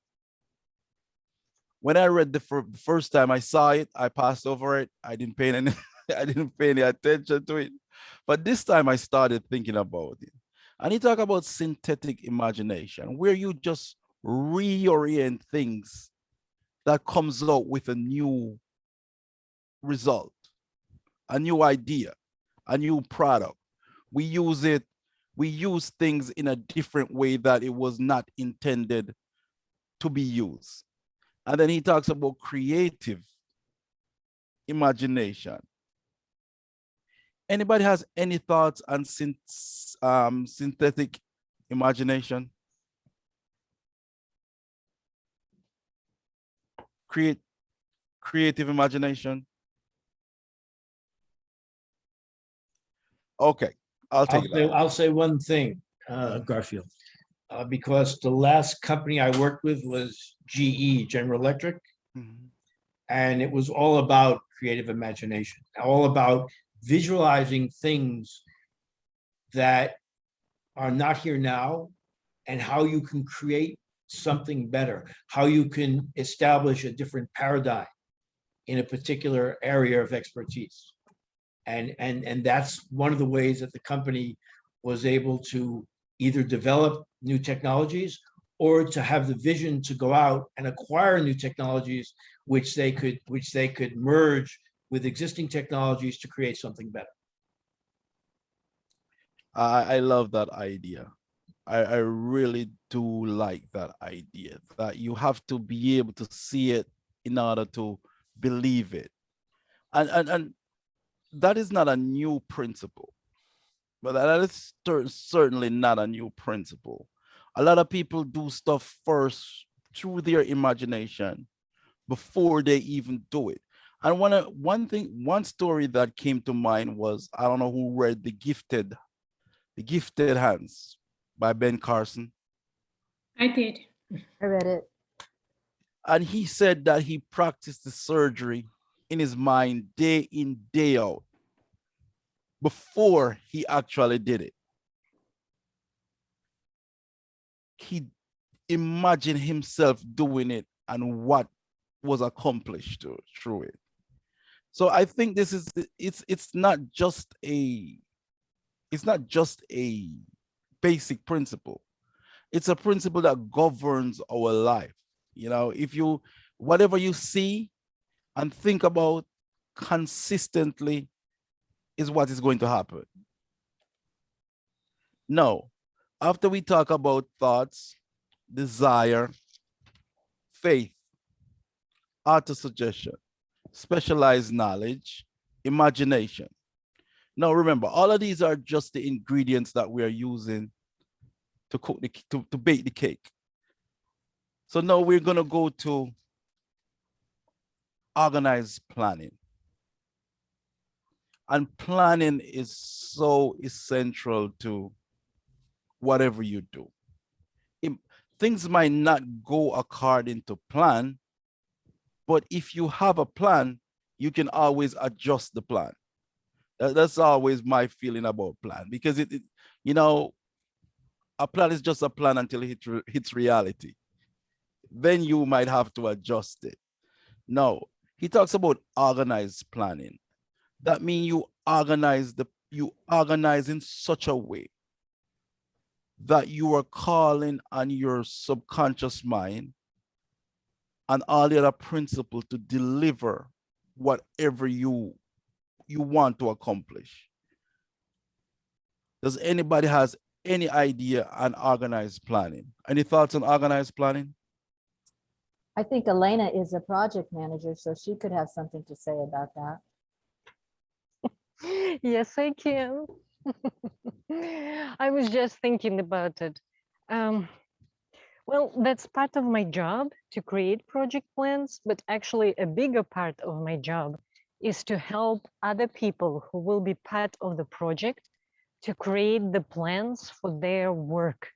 When I read the first time I saw it, I passed over it. I didn't pay any attention to it. But this time I started thinking about it. And he talked about synthetic imagination, where you just reorient things that comes out with a new result, a new idea, a new product. We use things in a different way that it was not intended to be used. And then he talks about creative imagination. Anybody has any thoughts on synthetic imagination? Creative imagination? Okay, I'll say one thing, Garfield, because the last company I worked with was GE, General Electric, and it was all about creative imagination, all about visualizing things that are not here now and how you can create something better, how you can establish a different paradigm in a particular area of expertise. And that's one of the ways that the company was able to either develop new technologies or to have the vision to go out and acquire new technologies, which they could merge with existing technologies to create something better. I love that idea. I really do like that idea, that you have to be able to see it in order to believe it. And that is not a new principle, but that is certainly not a new principle. A lot of people do stuff first through their imagination before they even do it. And one story that came to mind was, I don't know who read The Gifted Hands by Ben Carson. I did. I read it. And he said that he practiced the surgery in his mind day in, day out before he actually did it. He imagined himself doing it and what was accomplished through it. So I think this is it's not just a basic principle. It's a principle that governs our life. You know, if you whatever you see and think about consistently is what is going to happen. Now, after we talk about thoughts, desire, faith, auto-suggestion, specialized knowledge, imagination. Now remember, all of these are just the ingredients that we are using to cook to bake the cake. So now we're gonna go to organized planning. And planning is so essential to whatever you do. Things might not go according to plan, but if you have a plan, you can always adjust the plan. That's always my feeling about plan, because you know, a plan is just a plan until it hits reality. Then you might have to adjust it. No, he talks about organized planning. That means you organize in such a way that you are calling on your subconscious mind and all the other principles to deliver whatever you want to accomplish. Does anybody has any idea on organized planning? Any thoughts on organized planning? I think Elena is a project manager, so she could have something to say about that. Yes, I can. I was just thinking about it. Well, that's part of my job to create project plans, but actually a bigger part of my job is to help other people who will be part of the project to create the plans for their work,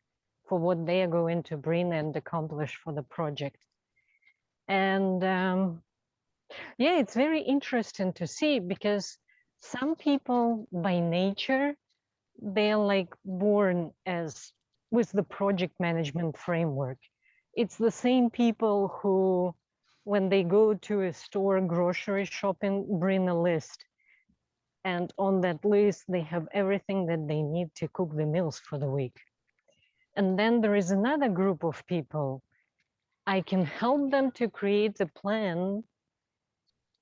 for what they are going to bring and accomplish for the project. And yeah, it's very interesting to see, because some people by nature, they're like born as with the project management framework. It's the same people who, when they go to a store grocery shopping, bring a list. And on that list, they have everything that they need to cook the meals for the week. And then there is another group of people. I can help them to create a plan,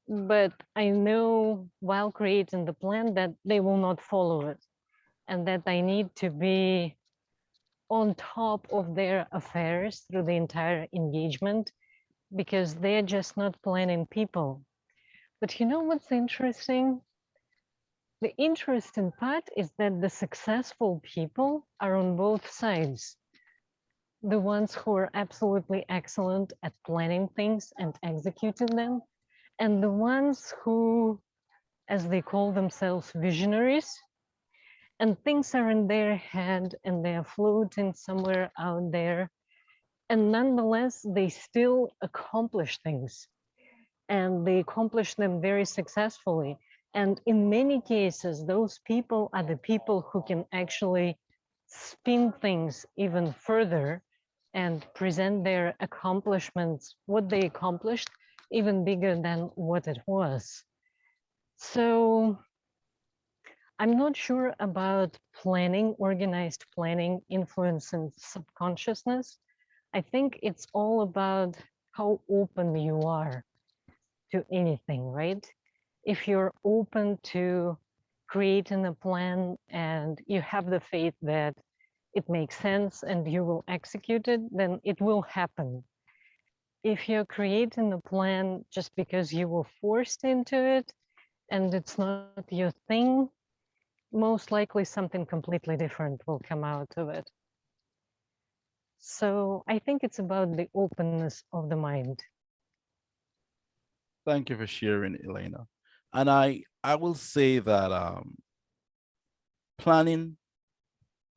but I know while creating the plan that they will not follow it, and that I need to be on top of their affairs through the entire engagement, because they're just not planning people. But you know what's interesting? The interesting part is that the successful people are on both sides. The ones who are absolutely excellent at planning things and executing them, and the ones who, as they call themselves, visionaries, and things are in their head and they're floating somewhere out there, and nonetheless they still accomplish things, and they accomplish them very successfully. And in many cases, those people are the people who can actually spin things even further and present their accomplishments, what they accomplished, even bigger than what it was. So I'm not sure about planning, organized planning, influencing subconsciousness. I think it's all about how open you are to anything, right? If you're open to creating a plan and you have the faith that it makes sense and you will execute it, then it will happen. If you're creating a plan just because you were forced into it and it's not your thing, most likely something completely different will come out of it. So I think it's about the openness of the mind. Thank you for sharing, Elena. And I will say that planning,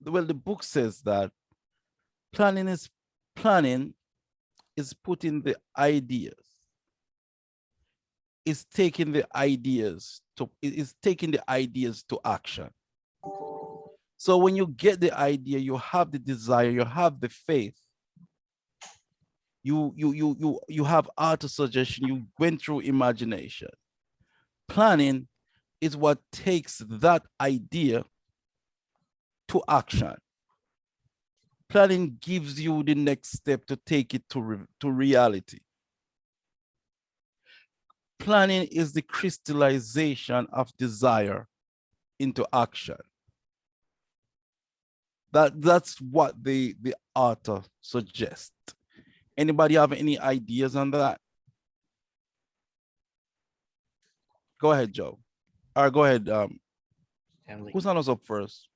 well, the book says that planning is putting the ideas is taking the ideas to action. So when you get the idea, you have the desire, you have the faith, you have auto suggestion, you went through imagination. Planning is what takes that idea to action. Planning gives you the next step to take it to reality. Planning is the crystallization of desire into action. That's what the author suggests. Anybody have any ideas on that? Go ahead, Joe. Or go ahead. Stanley. Who's on us up first?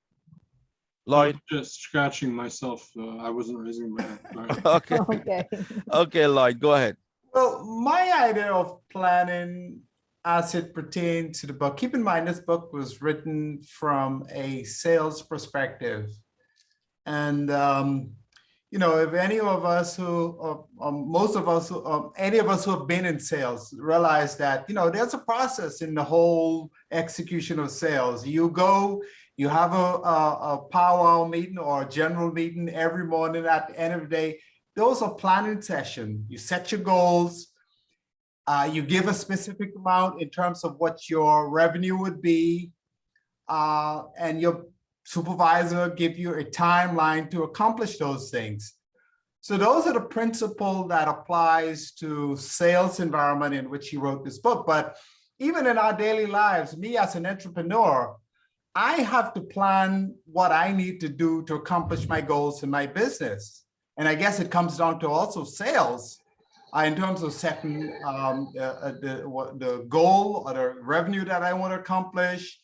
I'm Lloyd. just scratching myself. I wasn't raising my hand. Sorry. Okay. Okay. Okay, Lloyd, go ahead. Well, my idea of planning as it pertains to the book, keep in mind this book was written from a sales perspective. And, you know, if any of us who, most of us, any of us who have been in sales realize that, you know, there's a process in the whole execution of sales. You go, you have a powwow meeting or a general meeting every morning. At the end of the day, those are planning sessions. You set your goals. You give a specific amount in terms of what your revenue would be, and your supervisor give you a timeline to accomplish those things. So those are the principles that applies to sales environment in which he wrote this book. But even in our daily lives, me as an entrepreneur, I have to plan what I need to do to accomplish my goals in my business. And I guess it comes down to also sales in terms of setting the goal or the revenue that I want to accomplish.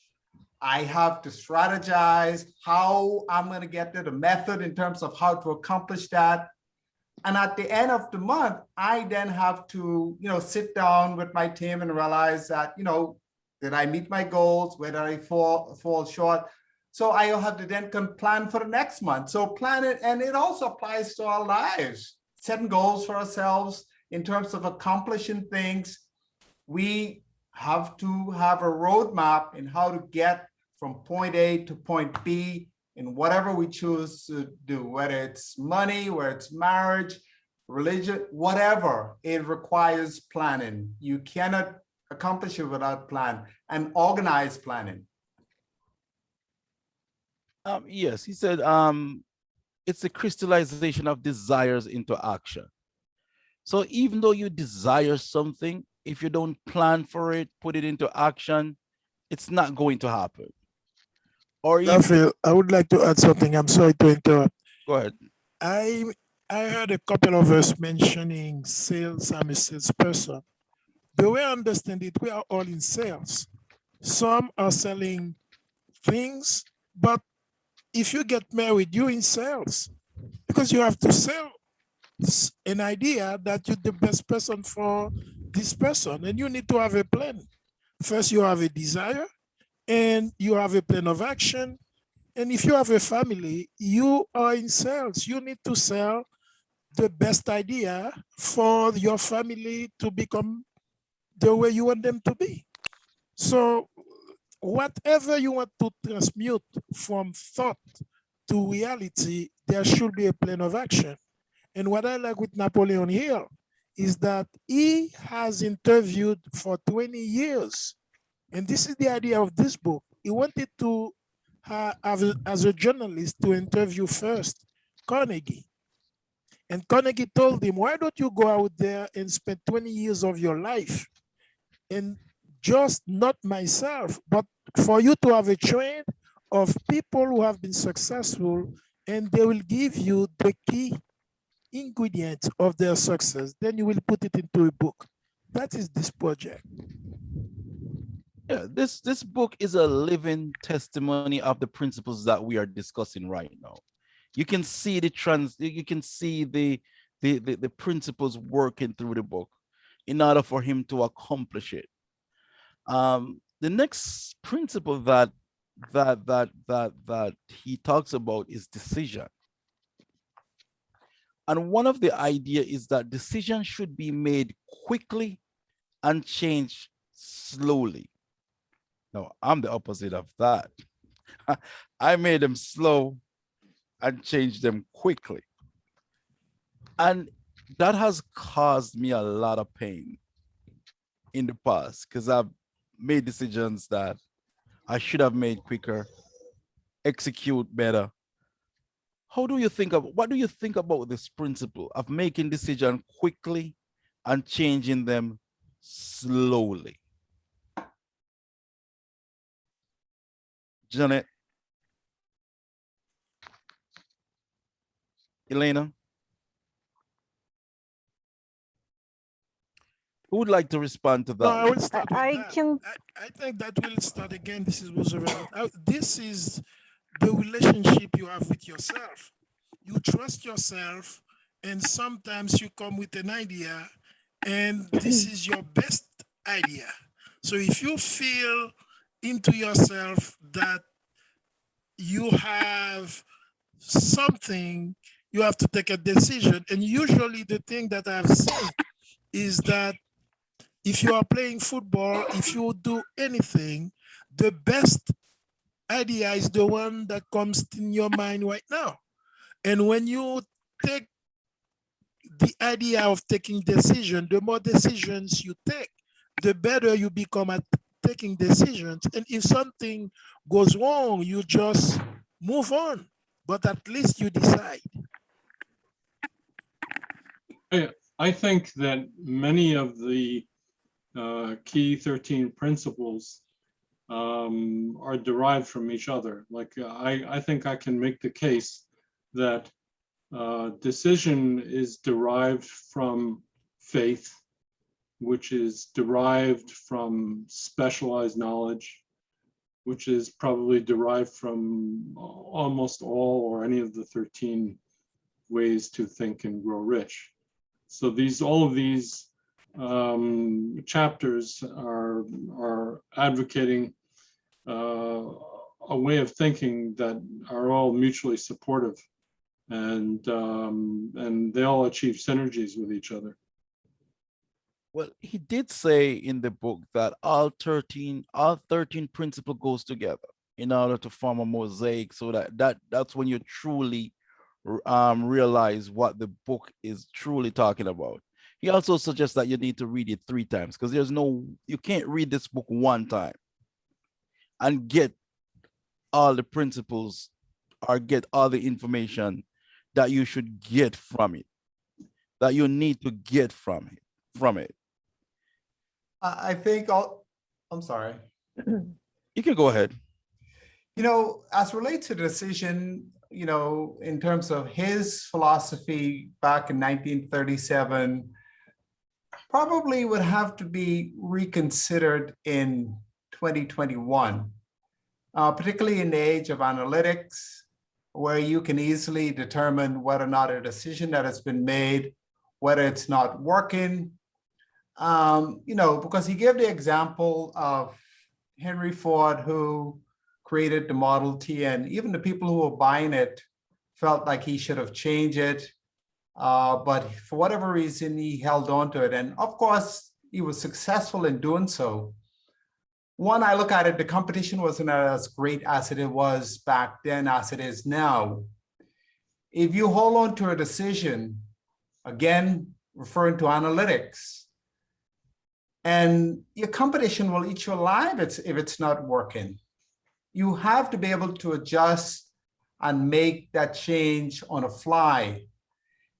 I have to strategize how I'm going to get there, the method in terms of how to accomplish that. And at the end of the month, I then have to, you know, sit down with my team and realize that, you know, did I meet my goals? Where did I fall short? So I have to then plan for the next month. So plan it, and it also applies to our lives. Setting goals for ourselves in terms of accomplishing things. We have to have a roadmap in how to get from point A to point B in whatever we choose to do, whether it's money, whether it's marriage, religion, whatever. It requires planning. You cannot accomplish it without plan and organized planning. Yes, he said it's a crystallization of desires into action. So even though you desire something, if you don't plan for it, put it into action, it's not going to happen. Or Garfield, I would like to add something. I'm sorry to interrupt. Go ahead. I heard a couple of us mentioning sales. I'm a salesperson. The way I understand it, we are all in sales. Some are selling things, but if you get married, you're in sales because you have to sell an idea that you're the best person for this person, and you need to have a plan. First, you have a desire, and you have a plan of action. And if you have a family, you are in sales. You need to sell the best idea for your family to become the way you want them to be. So whatever you want to transmute from thought to reality, there should be a plan of action. And what I like with Napoleon Hill is that he has interviewed for 20 years. And this is the idea of this book. He wanted to have, as a journalist, to interview first Carnegie. And Carnegie told him, why don't you go out there and spend 20 years of your life and just not myself, but for you to have a train of people who have been successful, and they will give you the key ingredients of their success. Then you will put it into a book. That is this project. Yeah, this book is a living testimony of the principles that we are discussing right now. You can see the principles working through the book in order for him to accomplish it. The next principle that he talks about is decision. And one of the idea is that decision should be made quickly and change slowly. No, I'm the opposite of that. I made them slow and changed them quickly. And that has caused me a lot of pain in the past because I've made decisions that I should have made quicker, execute better. What do you think about this principle of making decisions quickly and changing them slowly? Janet? Elena? Who would like to respond to No, I that? will start with I that. can, I think that will start again. This is Roosevelt. This is the relationship you have with yourself. You trust yourself, and sometimes you come with an idea, and this is your best idea. So if you feel into yourself that you have something, you have to take a decision. And usually the thing that I've seen is that if you are playing football, if you do anything, the best idea is the one that comes in your mind right now. And when you take the idea of taking decision, the more decisions you take, the better you become at taking decisions. And if something goes wrong, you just move on, but at least you decide. I think that many of the key 13 principles are derived from each other. Like I think I can make the case that decision is derived from faith, which is derived from specialized knowledge, which is probably derived from almost all or any of the 13 ways to think and grow rich. So all of these chapters are advocating a way of thinking that are all mutually supportive, and they all achieve synergies with each other. Well, he did say in the book that all 13 principles goes together in order to form a mosaic, so that's when you truly realize what the book is truly talking about. He also suggests that you need to read it 3 times because you can't read this book one time and get all the principles or get all the information that you should get from it, that you need to get from it. I think I'm sorry. You can go ahead. As relates to the decision, in terms of his philosophy back in 1937, probably would have to be reconsidered in 2021, particularly in the age of analytics, where you can easily determine whether or not a decision that has been made, whether it's not working. Because he gave the example of Henry Ford, who created the Model T, and even the people who were buying it felt like he should have changed it. But for whatever reason, he held on to it. And of course, he was successful in doing so. One, I look at it, the competition wasn't as great as it was back then as it is now. If you hold on to a decision, again, referring to analytics, and your competition will eat you alive if it's not working. You have to be able to adjust and make that change on a fly.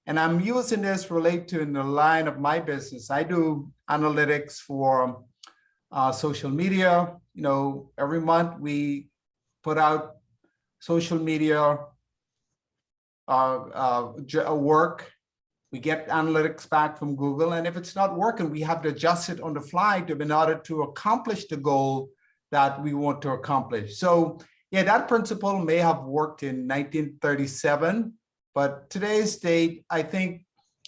And I'm using this relate to in the line of my business. I do analytics for social media. Every month we put out social media work. We get analytics back from Google, and if it's not working, we have to adjust it on the fly in order to accomplish the goal that we want to accomplish. So yeah, that principle may have worked in 1937, but today's date, I think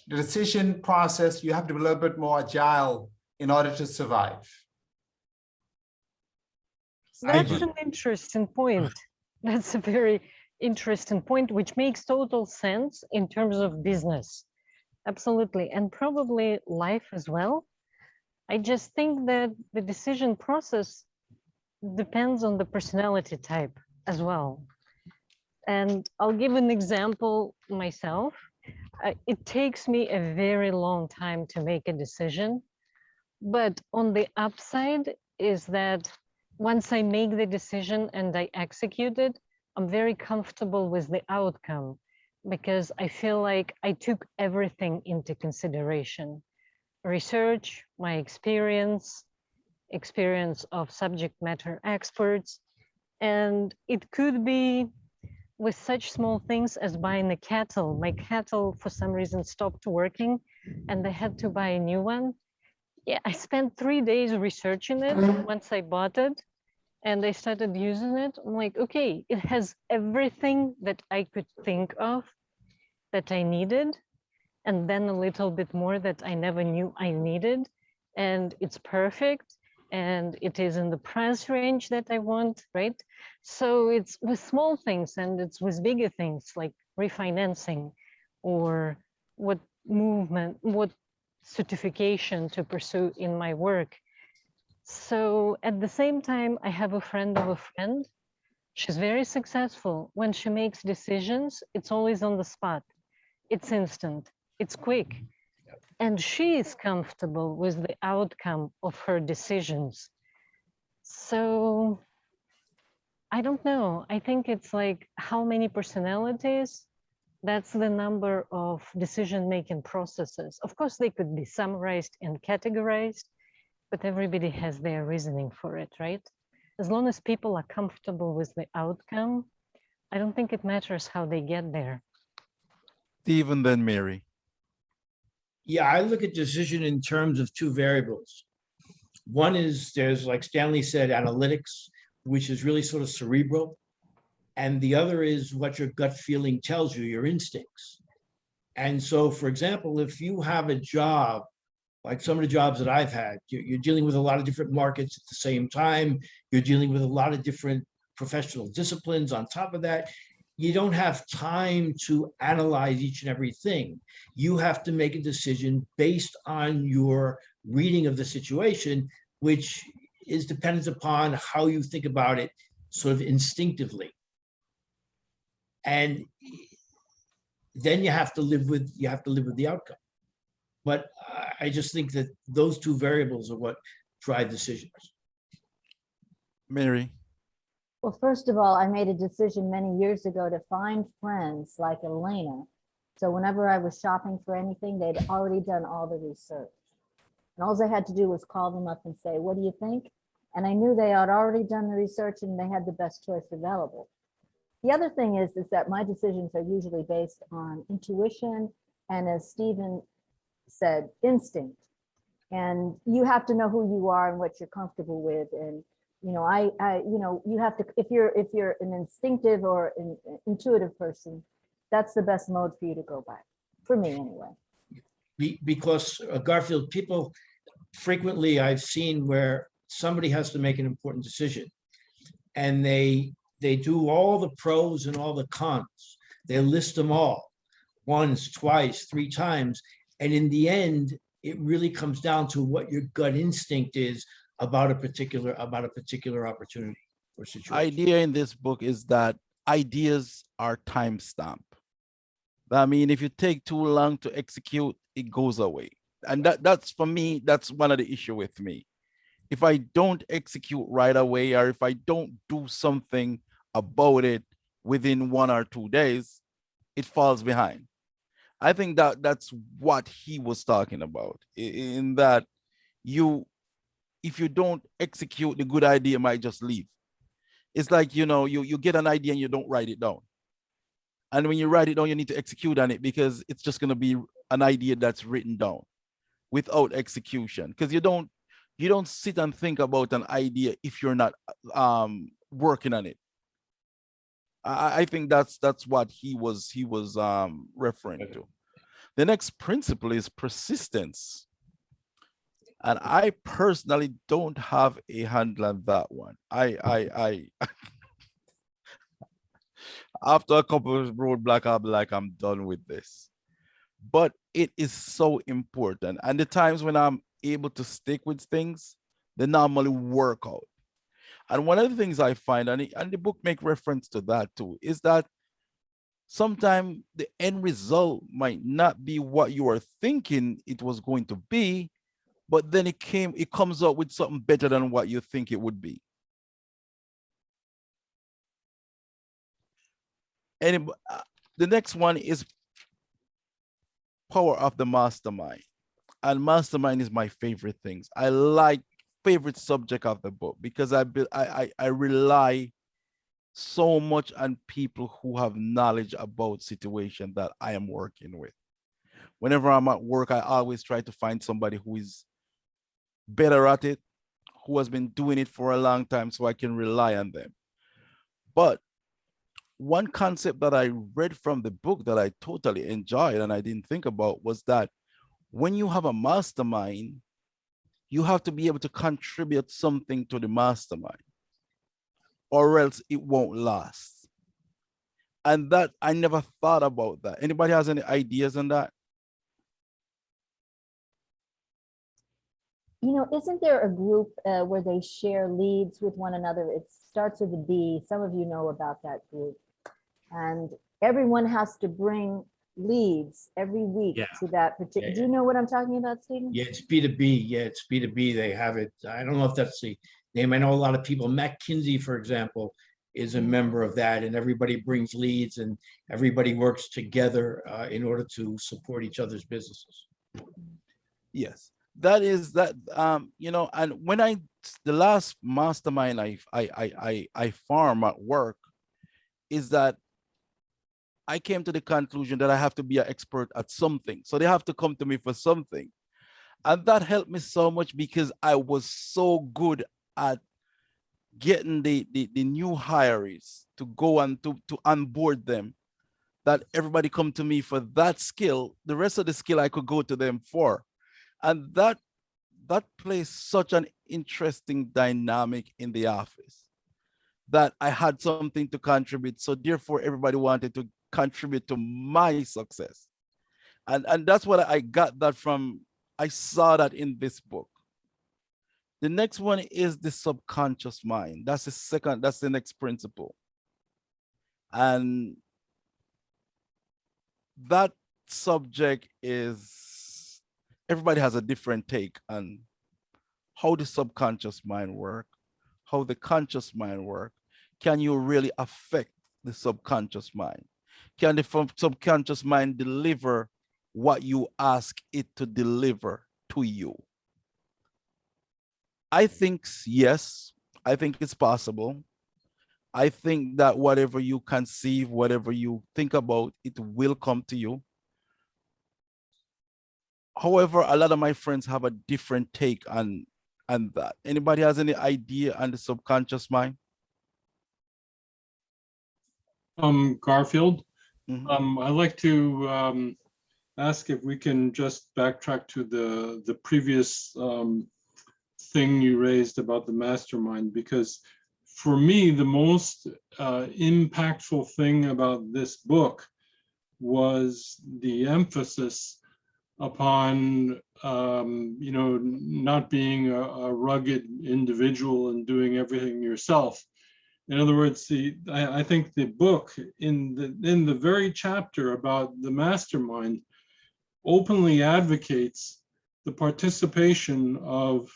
the decision process, you have to be a little bit more agile in order to survive. that's an interesting point. That's a very interesting point, which makes total sense in terms of business. Absolutely, and probably life as well. I just think that the decision process depends on the personality type as well. And I'll give an example myself. It takes me a very long time to make a decision. But on the upside is that once I make the decision and I execute it, I'm very comfortable with the outcome because I feel like I took everything into consideration. Research, my experience of subject matter experts, and it could be with such small things as buying a kettle. My kettle, for some reason, stopped working and I had to buy a new one. Yeah, I spent 3 days researching it once I bought it and I started using it. I'm like, okay, it has everything that I could think of that I needed, and then a little bit more that I never knew I needed. And it's perfect. And it is in the price range that I want, right? So it's with small things and it's with bigger things like refinancing or what certification to pursue in my work. So at the same time, I have a friend of a friend. She's very successful. When she makes decisions, it's always on the spot. It's instant, it's quick. And she is comfortable with the outcome of her decisions. So I don't know. I think it's like how many personalities, that's the number of decision-making processes. Of course, they could be summarized and categorized, but everybody has their reasoning for it, right? As long as people are comfortable with the outcome, I don't think it matters how they get there. Stephen, then Mary. Yeah, I look at decision in terms of two variables. One is there's, like Stanley said, analytics, which is really sort of cerebral. And the other is what your gut feeling tells you, your instincts. And so, for example, if you have a job, like some of the jobs that I've had, you're dealing with a lot of different markets at the same time. You're dealing with a lot of different professional disciplines. On top of that, you don't have time to analyze each and everything. You have to make a decision based on your reading of the situation, which is dependent upon how you think about it sort of instinctively. And then you have to live with the outcome. But I just think that those two variables are what drive decisions. Mary. Well, first of all, I made a decision many years ago to find friends like Elena. So whenever I was shopping for anything, they'd already done all the research. And all I had to do was call them up and say, what do you think? And I knew they had already done the research and they had the best choice available. The other thing is that my decisions are usually based on intuition and, as Stephen said, instinct. And you have to know who you are and what you're comfortable with. And you know, you have to, if you're an instinctive or an intuitive person, that's the best mode for you to go by, for me anyway. Because Garfield, people frequently I've seen where somebody has to make an important decision and they do all the pros and all the cons. They list them all once, twice, 3 times. And in the end, it really comes down to what your gut instinct is about a particular opportunity or situation. Idea in this book is that ideas are timestamp. I mean, if you take too long to execute, it goes away. And that's for me, that's one of the issue with me. If I don't execute right away, or if I don't do something about it within 1 or 2 days, it falls behind. I think that that's what he was talking about, in that if you don't execute, the good idea might just leave. It's like, you know, you get an idea and you don't write it down. And when you write it down, you need to execute on it because it's just going to be an idea that's written down without execution. Because you don't sit and think about an idea if you're not working on it. I think that's what he was referring to. The next principle is persistence. And I personally don't have a handle on that one. I after a couple of roadblocks, I'll be like, I'm done with this. But it is so important. And the times when I'm able to stick with things, they normally work out. And one of the things I find, and the book make reference to that too, is that sometimes the end result might not be what you were thinking it was going to be, but then it comes up with something better than what you think it would be. And the next one is Power of the Mastermind. And mastermind is my favorite things. I like favorite subject of the book because I rely so much on people who have knowledge about situation that I am working with. Whenever I'm at work, I always try to find somebody who is better at it, who has been doing it for a long time, so I can rely on them. But one concept that I read from the book that I totally enjoyed and I didn't think about was that when you have a mastermind, you have to be able to contribute something to the mastermind, or else it won't last. And that I never thought about that. Anybody has any ideas on that? You know, isn't there a group where they share leads with one another? It starts with a B. Some of you know about that group. And everyone has to bring leads every week to that particular. Do you know what I'm talking about, Stephen? Yeah, it's B2B. Yeah, it's B2B. They have it. I don't know if that's the name. I know a lot of people. Matt Kinsey, for example, is a member of that, and everybody brings leads and everybody works together in order to support each other's businesses. Yes, that is that. You know, and when the last mastermind I form at work is that I came to the conclusion that I have to be an expert at something. So they have to come to me for something. And that helped me so much because I was so good at getting the new hires to go and to onboard them that everybody come to me for that skill. The rest of the skill I could go to them for. And that plays such an interesting dynamic in the office that I had something to contribute. So therefore everybody wanted to contribute to my success. And that's what I got that from. I saw that in this book. The next one is the subconscious mind. That's the next principle. And that subject is, everybody has a different take on how the subconscious mind work, how the conscious mind work. Can you really affect the subconscious mind? Can the subconscious mind deliver what you ask it to deliver to you? I think yes, I think it's possible. I think that whatever you conceive, whatever you think about, it will come to you. However, a lot of my friends have a different take on that. Anybody has any idea on the subconscious mind? Garfield, Mhm. I'd like to ask if we can just backtrack to the previous thing you raised about the mastermind, because for me, the most impactful thing about this book was the emphasis upon not being a rugged individual and doing everything yourself. In other words, I think the book in the very chapter about the mastermind openly advocates the participation of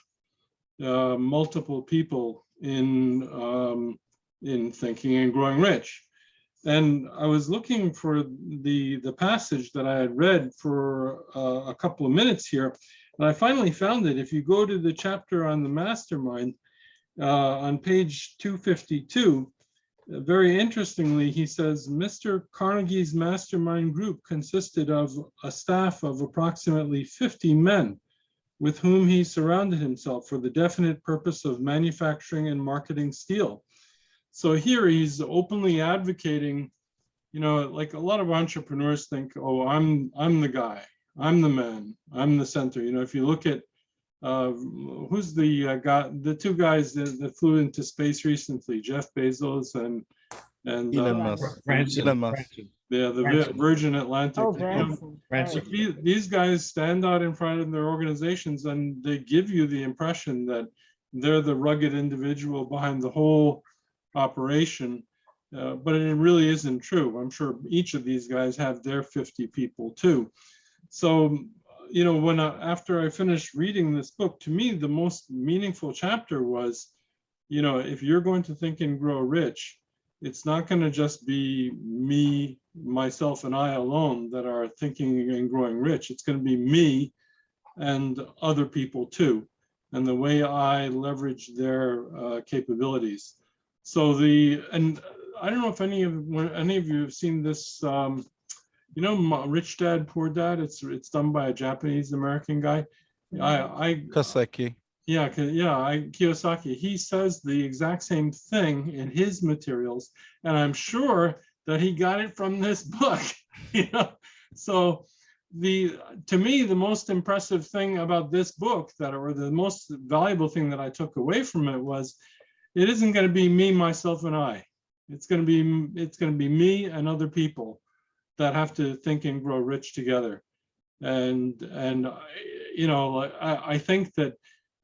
multiple people in Thinking and Growing Rich. And I was looking for the passage that I had read for a couple of minutes here, and I finally found it. If you go to the chapter on the mastermind, on page 252, very interestingly, he says, Mr. Carnegie's mastermind group consisted of a staff of approximately 50 men with whom he surrounded himself for the definite purpose of manufacturing and marketing steel. So here he's openly advocating, like a lot of entrepreneurs think, oh, I'm the guy, I'm the man, I'm the center. If you look at who's the guy, the two guys that flew into space recently, Jeff Bezos and And Elon Musk. Branson, Elon Musk. Branson. yeah, the Branson. Virgin Atlantic. Oh, you know, Branson. Branson. right. these guys stand out in front of their organizations and they give you the impression that they're the rugged individual behind the whole operation. But it really isn't true. I'm sure each of these guys have their 50 people too. So, you know, when after I finished reading this book, to me, the most meaningful chapter was, you know, if you're going to think and grow rich, it's not going to just be me, myself, and I alone that are thinking and growing rich. It's going to be me and other people too, and the way I leverage their capabilities. So and I don't know if any of you have seen this. You know, Rich Dad, Poor Dad. It's done by a Japanese American guy. Koseki. Kiyosaki. He says the exact same thing in his materials, and I'm sure that he got it from this book. You know, so to me, the most impressive thing about this book or the most valuable thing that I took away from it was, it isn't going to be me, myself, and I. It's going to be me and other people that have to think and grow rich together. And you know, I think that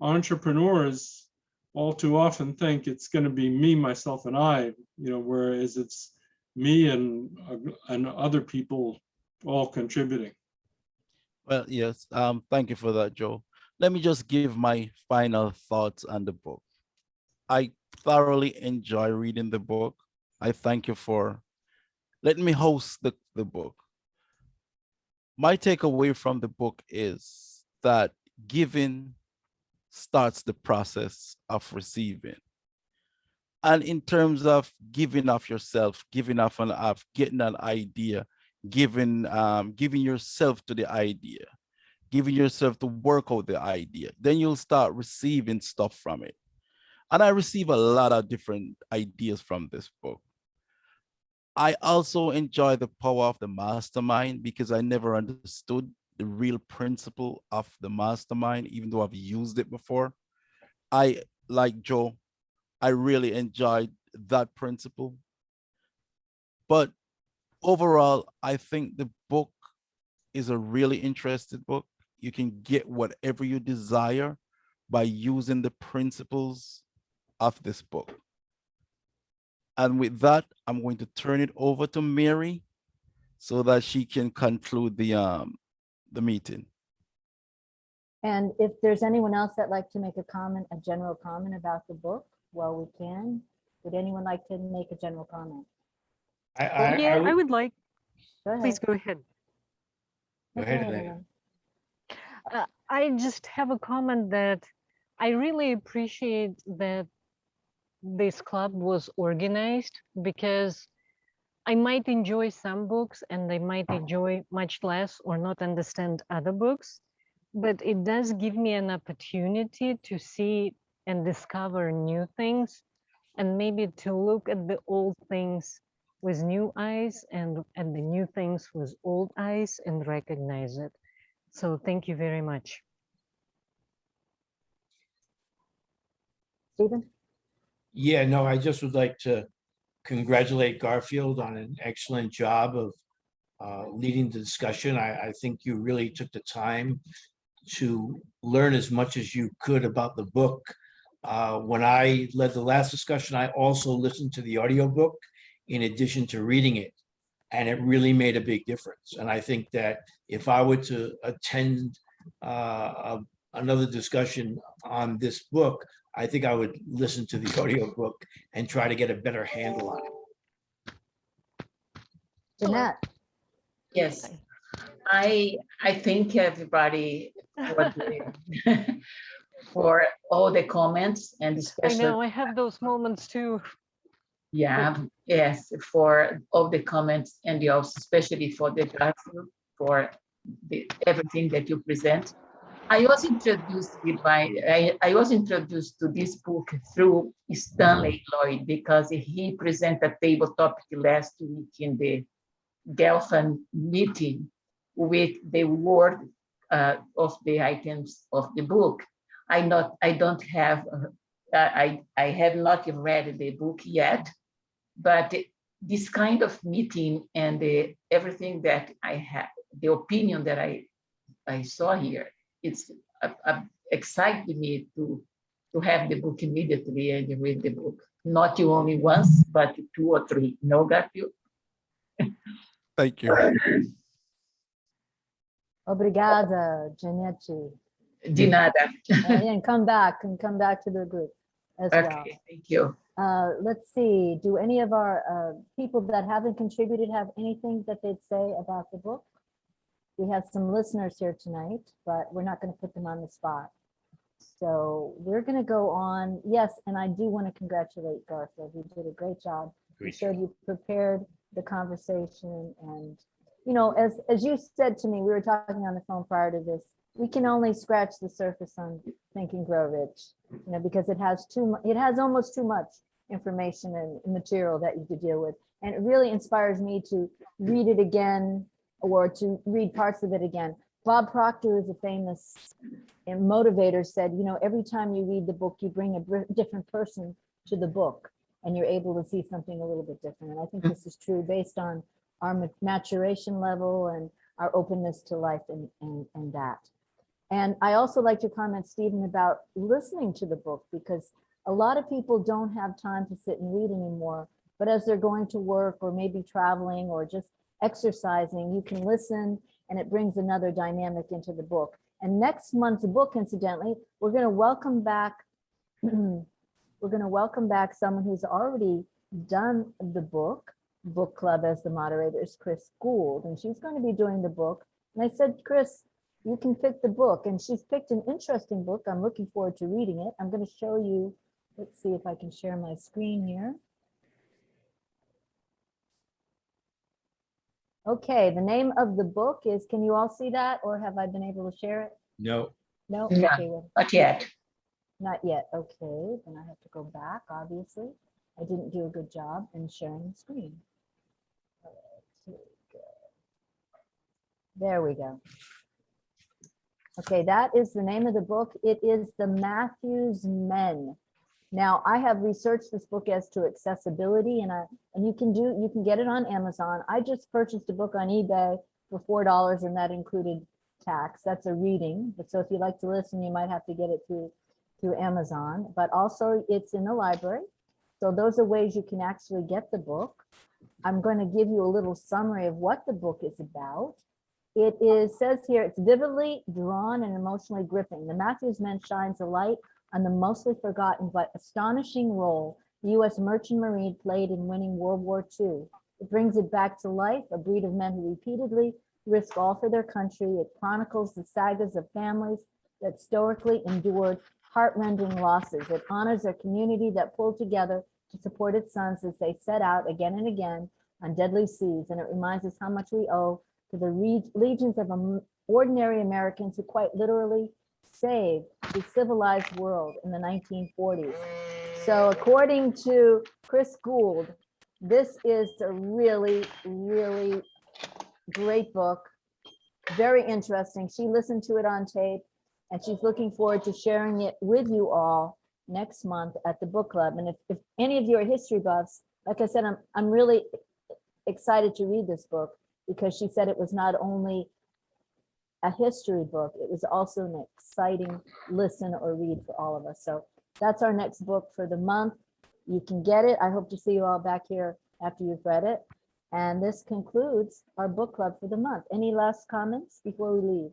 entrepreneurs all too often think it's going to be me, myself, and I, you know, whereas it's me and other people all contributing. Well, yes. Thank you for that, Joe. Let me just give my final thoughts on the book. I thoroughly enjoy reading the book. I thank you for letting me host the book. My takeaway from the book is that giving starts the process of receiving. And in terms of giving of yourself, giving of getting an idea, giving yourself to the idea, giving yourself to work out the idea, then you'll start receiving stuff from it. And I receive a lot of different ideas from this book. I also enjoy the power of the mastermind because I never understood the real principle of the mastermind, even though I've used it before. Like Joe, I really enjoyed that principle. But overall, I think the book is a really interesting book. You can get whatever you desire by using the principles of this book. And with that, I'm going to turn it over to Mary so that she can conclude the meeting. And if there's anyone else that'd like to make a comment, a general comment about the book, well, we can. Would anyone like to make a general comment? I would like. Go ahead. Please go ahead. Go ahead, Elena. I just have a comment that I really appreciate that this club was organized, because I might enjoy some books and I might enjoy much less or not understand other books, but it does give me an opportunity to see and discover new things, and maybe to look at the old things with new eyes and the new things with old eyes and recognize it. So thank you very much. Stephen? Yeah, no, I just would like to congratulate Garfield on an excellent job of leading the discussion. I think you really took the time to learn as much as you could about the book. When I led the last discussion, I also listened to the audiobook in addition to reading it, and it really made a big difference. And I think that if I were to attend another discussion on this book, I think I would listen to the audiobook and try to get a better handle on it. Jeanette? Yes, I thank everybody for all the comments, and I especially. know, I have those moments too. Yeah, yes, for all the comments, and also especially for the Garfield, for everything that you present. I was introduced to this book through Stanley Lloyd, because he presented a table topic last week in the Gelfand meeting with the word of the items of the book. I have not read the book yet, but this kind of meeting and everything that I had, the opinion that I saw here, it's excited me to have the book immediately and read the book. Not you only once, but 2 or 3. No, Garfield? Thank you. Obrigada, Janete. De nada. And come back to the group as well. Okay, thank you. Let's see, do any of our people that haven't contributed have anything that they'd say about the book? We have some listeners here tonight, but we're not going to put them on the spot. So we're going to go on. Yes, and I do want to congratulate Garfield. You did a great job. You showed you prepared the conversation, and you know, as you said to me, we were talking on the phone prior to this, we can only scratch the surface on Think and Grow Rich, you know, because it has almost too much information and material that you could deal with. And it really inspires me to read it again or to read parts of it again. Bob Proctor is a famous motivator, said, you know, every time you read the book, you bring a different person to the book and you're able to see something a little bit different. And I think this is true based on our maturation level and our openness to life and that. And I also like your comment, Stephen, about listening to the book, because a lot of people don't have time to sit and read anymore, but as they're going to work or maybe traveling or just exercising, you can listen and it brings another dynamic into the book. And next month's book, incidentally, we're going to welcome back someone who's already done the book club as the moderator is Chris Gould, and she's going to be doing the book. And I said, Chris, you can pick the book, and she's picked an interesting book. I'm looking forward to reading it. I'm going to show you. Let's see if I can share my screen here. Okay, the name of the book is, can you all see that, or have I been able to share it? No. No? No, Okay, well, not yet. not yet. Okay, then I have to go back, obviously. I didn't do a good job in sharing the screen. There we go. Okay, that is the name of the book. It is The Matthews Men. Now, I have researched this book as to accessibility, and you can get it on Amazon. I just purchased a book on eBay for $4, and that included tax. That's a reading. But so if you like to listen, you might have to get it through Amazon. But also, it's in the library. So those are ways you can actually get the book. I'm going to give you a little summary of what the book is about. It says here, it's vividly drawn and emotionally gripping. The Matthews Men shines a light on the mostly forgotten but astonishing role the U.S. Merchant Marine played in winning World War II. It brings it back to life, a breed of men who repeatedly risk all for their country. It chronicles the sagas of families that stoically endured heart-rending losses. It honors a community that pulled together to support its sons as they set out again and again on deadly seas. And it reminds us how much we owe to the legions of ordinary Americans who quite literally saved the civilized world in the 1940s. So according to Chris Gould, this is a really, really great book. Very interesting. She listened to it on tape, and she's looking forward to sharing it with you all next month at the book club. And if any of you are history buffs, like I said, I'm really excited to read this book, because she said it was not only a history book, it was also an exciting listen or read for all of us. So that's our next book for the month. You can get it. I hope to see you all back here after you've read it. And this concludes our book club for the month. Any last comments before we leave?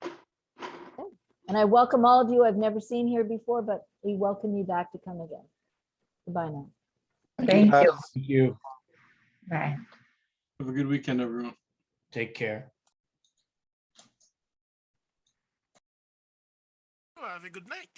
Okay. And I welcome all of you I've never seen here before, but we welcome you back to come again. Goodbye now. Thank you. Thank you. Bye. Have a good weekend, everyone. Take care. Have a good night.